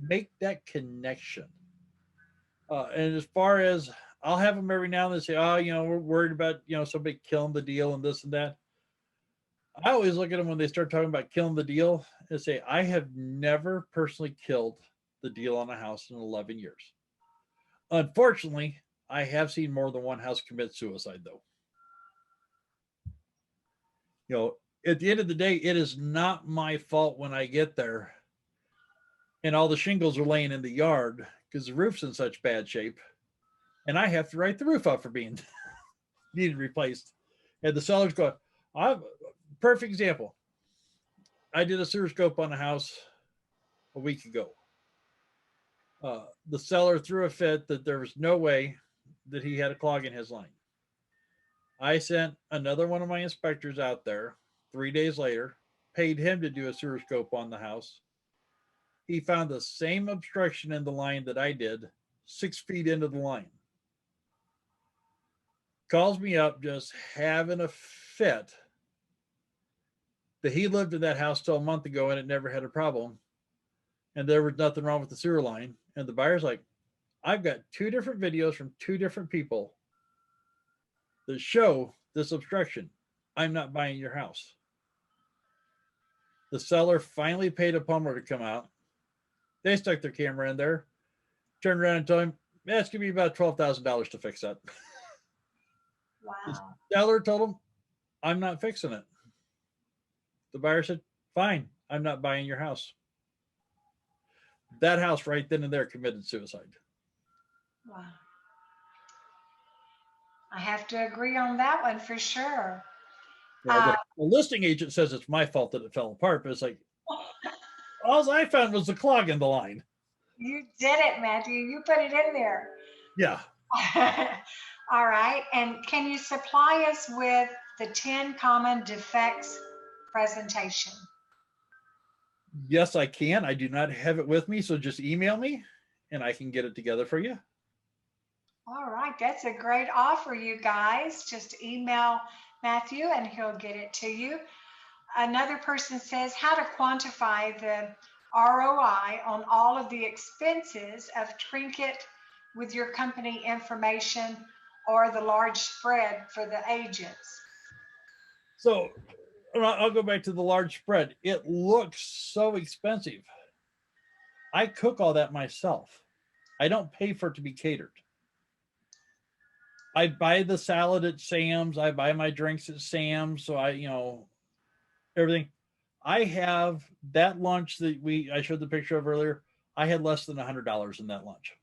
Make that connection. And as far as I'll have them every now and then say, we're worried about, somebody killing the deal and this and that. I always look at them when they start talking about killing the deal and say, I have never personally killed the deal on a house in 11 years. Unfortunately, I have seen more than one house commit suicide, though. At the end of the day, it is not my fault when I get there and all the shingles are laying in the yard because the roof's in such bad shape. And I have to write the roof out for being needed replaced. And the seller's going, perfect example. I did a sewer scope on a house a week ago. The seller threw a fit that there was no way that he had a clog in his line. I sent another one of my inspectors out there 3 days later, paid him to do a sewer scope on the house. He found the same obstruction in the line that I did, 6 feet into the line. Calls me up just having a fit that he lived in that house till a month ago and it never had a problem. And there was nothing wrong with the sewer line. And the buyer's like, I've got 2 different videos from 2 different people that show this obstruction. I'm not buying your house. The seller finally paid a plumber to come out. They stuck their camera in there, turned around and told him, it's going to be about $12,000 to fix that. Wow. The seller told him, I'm not fixing it. The buyer said, fine, I'm not buying your house. That house right then and there committed suicide. Wow. I have to agree on that one for sure. The listing agent says it's my fault that it fell apart, but it's like, all I found was the clog in the line. You did it, Matthew. You put it in there. Yeah. All right. And can you supply us with the 10 common defects presentation? Yes, I can. I do not have it with me, so just email me and I can get it together for you. All right. That's a great offer, you guys. Just email Matthew and he'll get it to you. Another person says how to quantify the ROI on all of the expenses of trinket with your company information or the large spread for the agents. So I'll go back to the large spread. It looks so expensive. I cook all that myself. I don't pay for it to be catered. I buy the salad at Sam's. I buy my drinks at Sam's. So everything. I have that lunch that I showed the picture of earlier. I had less than $100 in that lunch.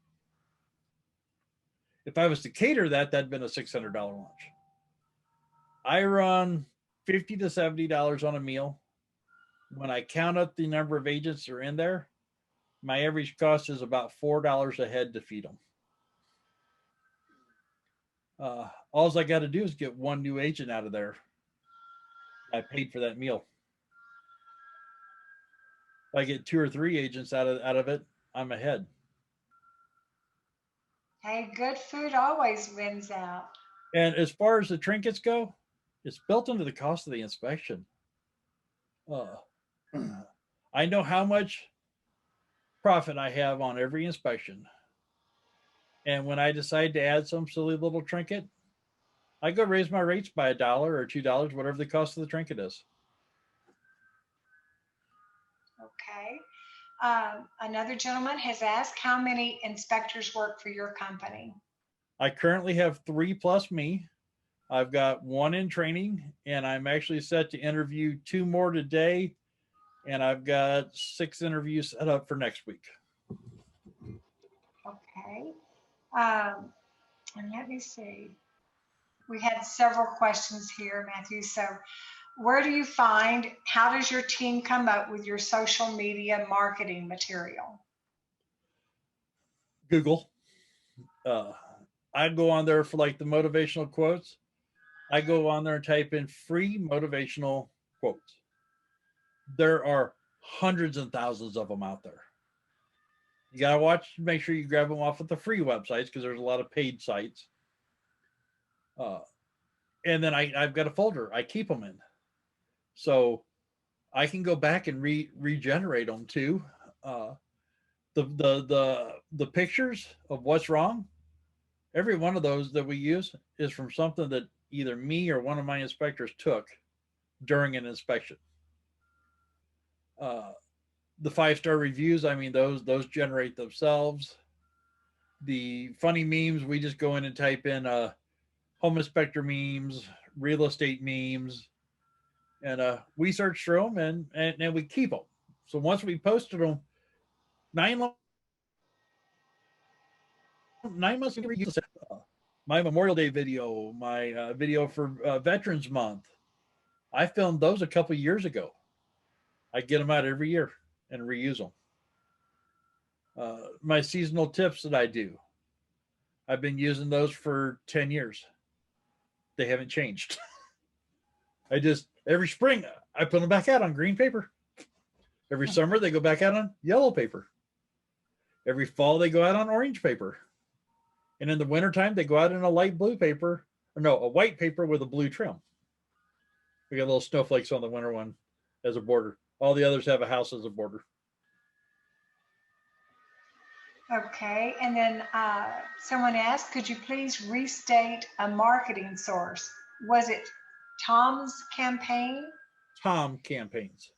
If I was to cater that, that'd been a $600 lunch. I run $50 to $70 on a meal. When I count up the number of agents that are in there, my average cost is about $4 a head to feed them. All I got to do is get one new agent out of there. I paid for that meal. If I get 2 or 3 agents out of it, I'm ahead. Hey, good food always wins out. And as far as the trinkets go, it's built into the cost of the inspection. I know how much profit I have on every inspection. And when I decide to add some silly little trinket, I go raise my rates by $1 or $2, whatever the cost of the trinket is. Okay. Another gentleman has asked how many inspectors work for your company? I currently have 3 plus me. I've got 1 in training, and I'm actually set to interview 2 more today, and I've got 6 interviews set up for next week. Okay. And let me see. We had several questions here, Matthew. So where do you find, how does your team come up with your social media marketing material? Google. I go on there for like the motivational quotes. I go on there and type in free motivational quotes. There are hundreds and thousands of them out there. You got to make sure you grab them off of the free websites because there's a lot of paid sites. And then I've got a folder I keep them in. So I can go back and regenerate them too. The pictures of what's wrong, every one of those that we use is from something that either me or one of my inspectors took during an inspection. The 5-star reviews, I mean, those generate themselves. The funny memes, we just go in and type in home inspector memes, real estate memes, and we search through them and we keep them. So once we posted them, 9 months ago, my Memorial Day video, my video for Veterans Month, I filmed those a couple years ago. I get them out every year and reuse them. My seasonal tips that I do, I've been using those for 10 years. They haven't changed. Every spring, I put them back out on green paper. Every summer, they go back out on yellow paper. Every fall, they go out on orange paper. And in the wintertime, they go out in a light blue paper, a white paper with a blue trim. We got little snowflakes on the winter one as a border. All the others have a house as a border. Okay, and then someone asked, could you please restate a marketing source? Was it Tom's campaign? Tom Campaigns.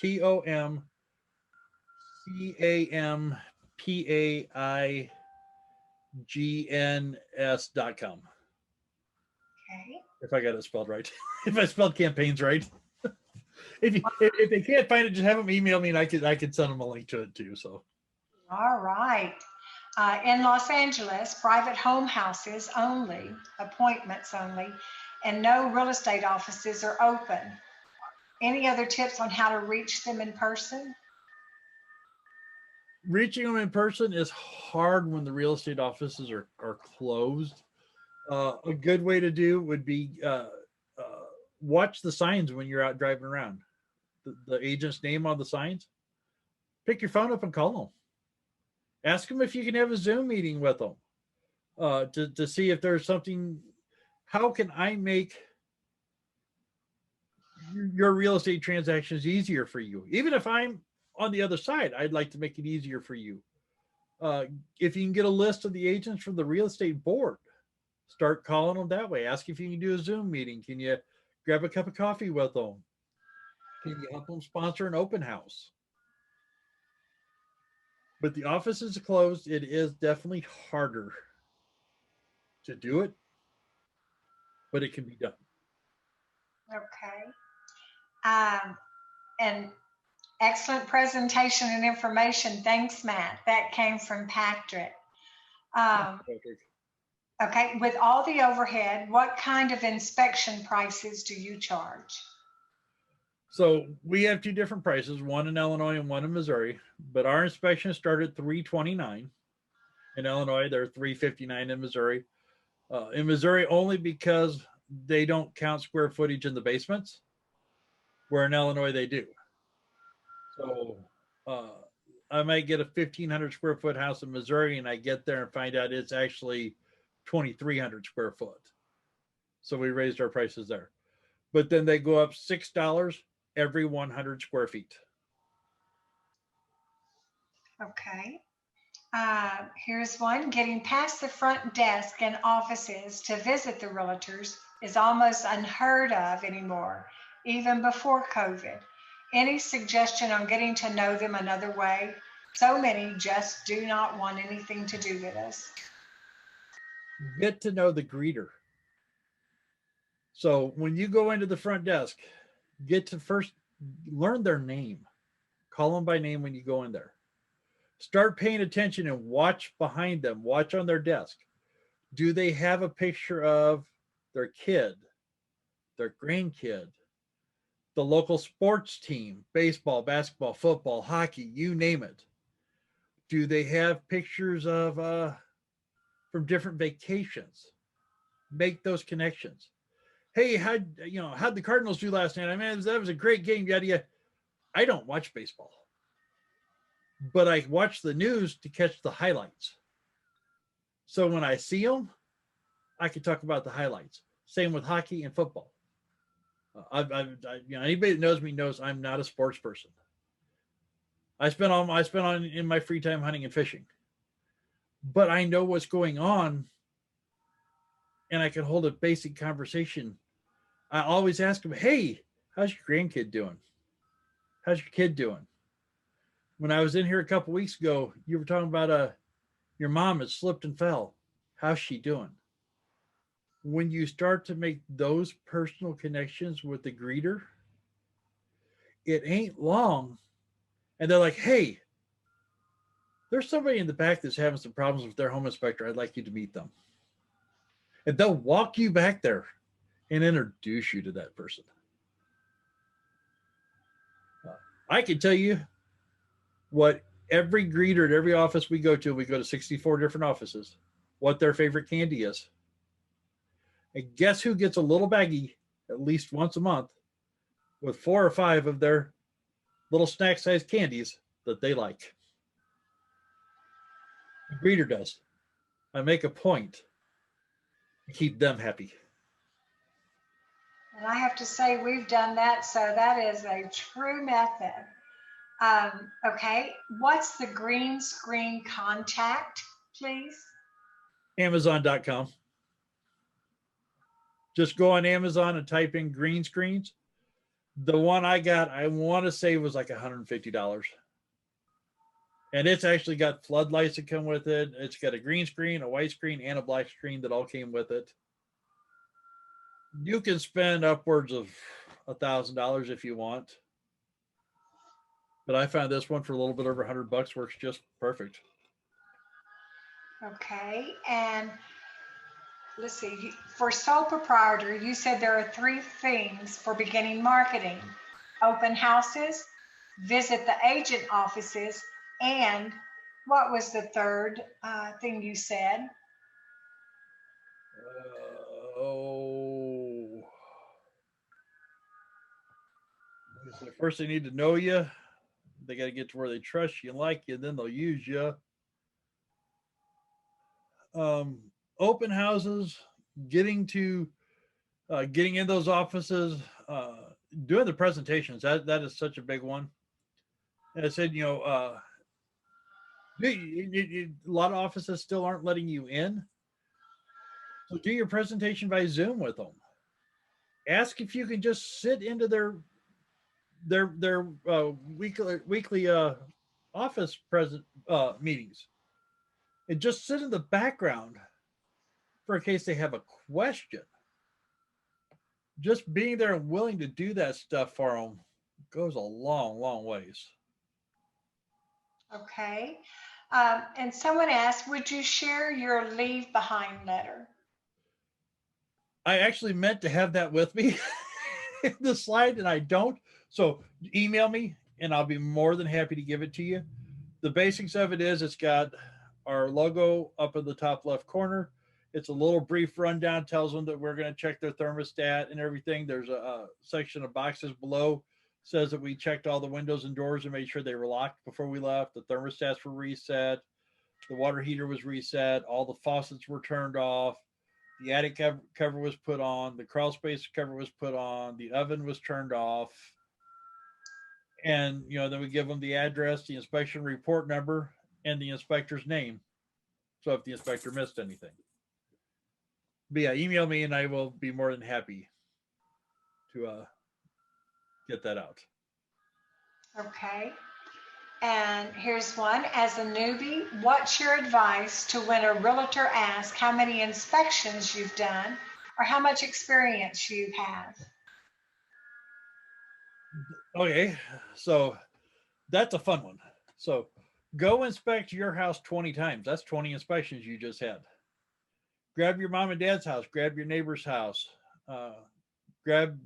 TOMCAMPAIGNS.com. Okay. If I got it spelled right. If I spelled campaigns right. If they can't find it, just have them email me and I could send them a link to it too. So. All right. In Los Angeles, private home houses only, appointments only, and no real estate offices are open. Any other tips on how to reach them in person? Reaching them in person is hard when the real estate offices are closed. A good way to do would be watch the signs when you're out driving around. The agent's name on the signs. Pick your phone up and call them. Ask them if you can have a Zoom meeting with them to see if there's something. How can I make your real estate transactions easier for you? Even if I'm on the other side, I'd like to make it easier for you. If you can get a list of the agents from the real estate board, start calling them that way. Ask if you can do a Zoom meeting. Can you grab a cup of coffee with them? Can you help them sponsor an open house? But the office is closed. It is definitely harder to do it, but it can be done. Okay. And excellent presentation and information. Thanks, Matt. That came from Patrick. Okay, with all the overhead, what kind of inspection prices do you charge? So we have two different prices, one in Illinois and one in Missouri, but our inspections start at $329 in Illinois. They're $359 in Missouri. In Missouri, only because they don't count square footage in the basements, where in Illinois they do. So I might get a 1,500 square foot house in Missouri, and I get there and find out it's actually 2,300 square foot. So we raised our prices there. But then they go up $6 every 100 square feet. Okay. Here's one. Getting past the front desk and offices to visit the realtors is almost unheard of anymore, even before COVID. Any suggestion on getting to know them another way? So many just do not want anything to do with us. Get to know the greeter. So when you go into the front desk, get to first learn their name. Call them by name when you go in there. Start paying attention and watch behind them. Watch on their desk. Do they have a picture of their kid, their grandkid, the local sports team, baseball, basketball, football, hockey, you name it? Do they have pictures of from different vacations? Make those connections. Hey, how'd the Cardinals do last night? I mean, that was a great game. Yada yada. I don't watch baseball, but I watch the news to catch the highlights. So when I see them, I can talk about the highlights. Same with hockey and football. Anybody that knows me knows I'm not a sports person. I spend on in my free time hunting and fishing, but I know what's going on, and I can hold a basic conversation. I always ask them, "Hey, how's your grandkid doing? How's your kid doing?" When I was in here a couple weeks ago, you were talking about your mom had slipped and fell. How's she doing? When you start to make those personal connections with the greeter, it ain't long. And they're like, "Hey, there's somebody in the back that's having some problems with their home inspector. I'd like you to meet them." And they'll walk you back there and introduce you to that person. I can tell you what every greeter at every office we go to 64 different offices, what their favorite candy is. And guess who gets a little baggie at least once a month with 4 or 5 of their little snack sized candies that they like? The greeter does. I make a point to keep them happy. And I have to say, we've done that. So that is a true method. Okay. What's the green screen contact, please? Amazon.com. Just go on Amazon and type in green screens. The one I got, I want to say was like $150. And it's actually got floodlights that come with it. It's got a green screen, a white screen, and a black screen that all came with it. You can spend upwards of $1,000 if you want. But I found this one for a little bit over $100 works just perfect. Okay. And let's see, for sole proprietor, you said there are 3 things for beginning marketing: open houses, visit the agent offices, and what was the third thing you said? First, they need to know you. They got to get to where they trust you and like you, and then they'll use you. Um, Open houses, getting to getting in those offices, doing the presentations. That is such a big one. And I said, a lot of offices still aren't letting you in, so do your presentation by Zoom with them. Ask if you can just sit into their weekly office present meetings and just sit in the background for in case they have a question. Just being there and willing to do that stuff for them goes a long, long ways. Okay. And someone asked, would you share your leave behind letter? I actually meant to have that with me in the slide, and I don't. So email me, and I'll be more than happy to give it to you. The basics of it is it's got our logo up in the top left corner. It's a little brief rundown, tells them that we're going to check their thermostat and everything. There's a section of boxes below, says that we checked all the windows and doors and made sure they were locked before we left. The thermostats were reset. The water heater was reset. All the faucets were turned off. The attic cover was put on. The crawl space cover was put on. The oven was turned off. And, then we give them the address, the inspection report number, and the inspector's name. So if the inspector missed anything. But yeah, email me and I will be more than happy to get that out. Okay. And here's one. As a newbie, what's your advice to when a realtor asks how many inspections you've done or how much experience you have? Okay, so that's a fun one. So go inspect your house 20 times. That's 20 inspections you just had. Grab your mom and dad's house, grab your neighbor's house, grab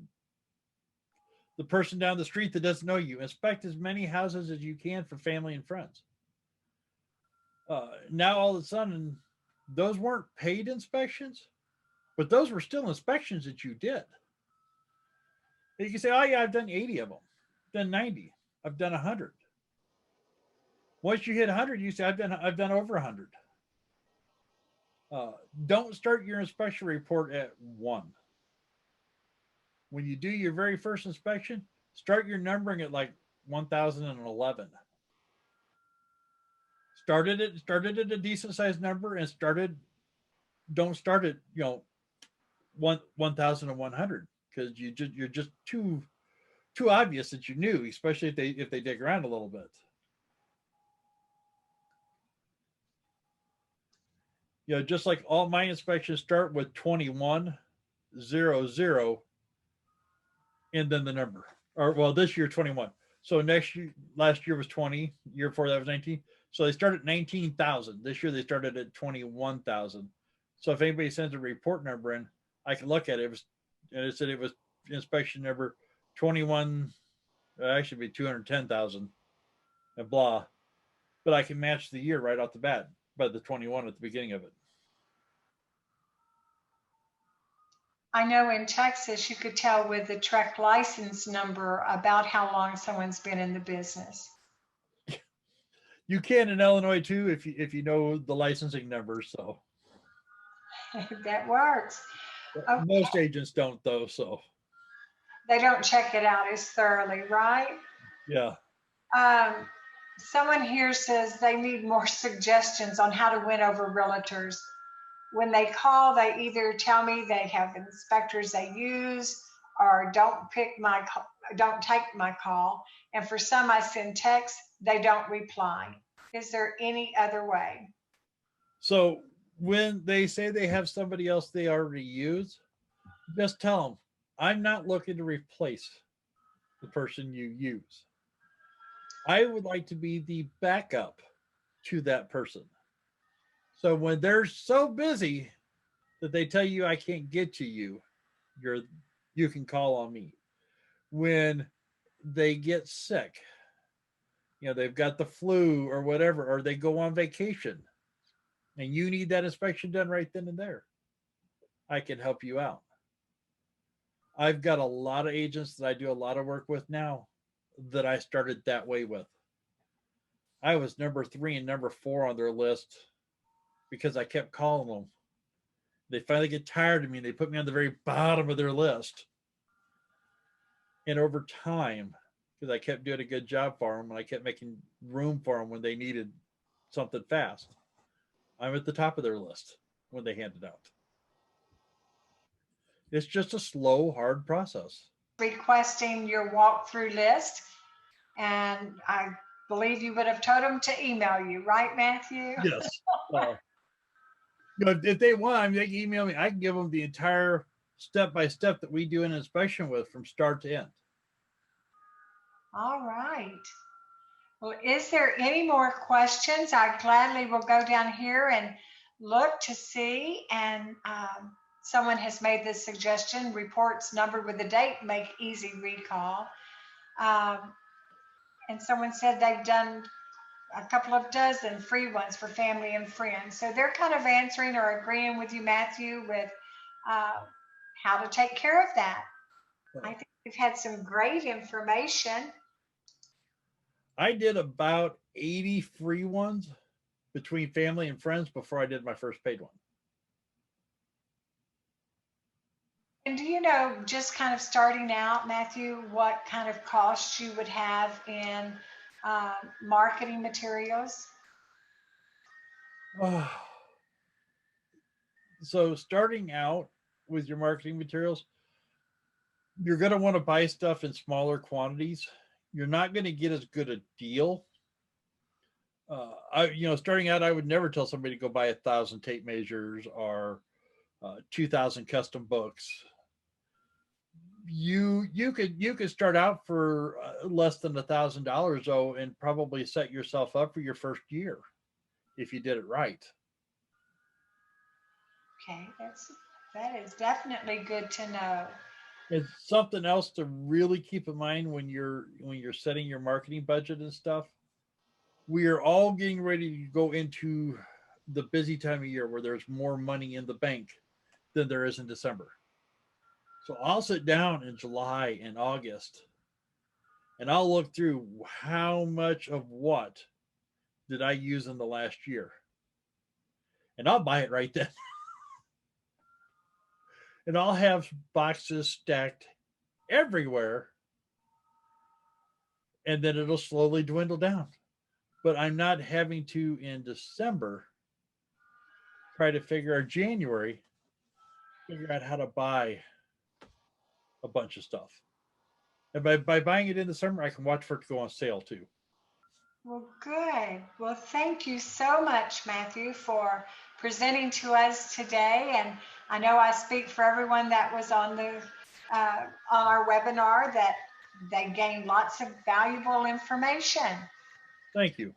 the person down the street that doesn't know you. Inspect as many houses as you can for family and friends. Now, all of a sudden, those weren't paid inspections, but those were still inspections that you did. You can say, oh, yeah, I've done 80 of them, I've done 90, I've done 100. Once you hit 100, you say, I've done over 100. Don't start your inspection report at 1. When you do your very first inspection, start your numbering at like 1011. Started at a decent sized number and don't start at 1100 because you're just too obvious that you knew, especially if they dig around a little bit. Just like all my inspections start with 2100 and then the number. Or well, this year 21. So last year was 20. Year before that was 19. So they started at 19,000. This year they started at 21,000. So if anybody sends a report number in, I can look at it. It said it was inspection number 21. Actually, be 210,000 and blah. But I can match the year right off the bat by the 21 at the beginning of it. I know in Texas, you could tell with the truck license number about how long someone's been in the business. You can in Illinois too if you know the licensing number. So That works. Okay. Most agents don't though. So they don't check it out as thoroughly, right? Yeah. Someone here says they need more suggestions on how to win over realtors. When they call, they either tell me they have inspectors they use or don't take my call. And for some, I send texts, they don't reply. Is there any other way? So when they say they have somebody else they already use, just tell them, I'm not looking to replace the person you use. I would like to be the backup to that person. So when they're so busy that they tell you I can't get to you, you can call on me. When they get sick, they've got the flu or whatever, or they go on vacation and you need that inspection done right then and there, I can help you out. I've got a lot of agents that I do a lot of work with now that I started that way with. I was number 3 and number 4 on their list because I kept calling them. They finally get tired of me and they put me on the very bottom of their list. And over time, because I kept doing a good job for them and I kept making room for them when they needed something fast, I'm at the top of their list when they hand it out. It's just a slow, hard process. Requesting your walkthrough list, and I believe you would have told them to email you, right, Matthew? Yes. If they want, I mean, they can email me. I can give them the entire step-by-step that we do an inspection with from start to end. All right. Well, is there any more questions? I gladly will go down here and look to see. And someone has made this suggestion: reports numbered with a date make easy recall. And someone said they've done a couple of dozen free ones for family and friends. So they're kind of answering or agreeing with you, Matthew, with how to take care of that. I think we've had some great information. I did about 80 free ones between family and friends before I did my first paid one. And do you know, just kind of starting out, Matthew, what kind of costs you would have in marketing materials? So starting out with your marketing materials, you're going to want to buy stuff in smaller quantities. You're not going to get as good a deal. Starting out, I would never tell somebody to go buy 1,000 tape measures or 2,000 custom books. You could start out for less than $1,000 though, and probably set yourself up for your first year if you did it right. Okay, that is definitely good to know. It's something else to really keep in mind when you're setting your marketing budget and stuff. We are all getting ready to go into the busy time of year where there's more money in the bank than there is in December. So I'll sit down in July and August and I'll look through how much of what did I use in the last year. And I'll buy it right then. And I'll have boxes stacked everywhere. And then it'll slowly dwindle down. But I'm not having to, in December, try to figure out how to buy a bunch of stuff. And by buying it in the summer, I can watch for it to go on sale too. Well, good. Well, thank you so much, Matthew, for presenting to us today. And I know I speak for everyone that was on our webinar that they gained lots of valuable information. Thank you.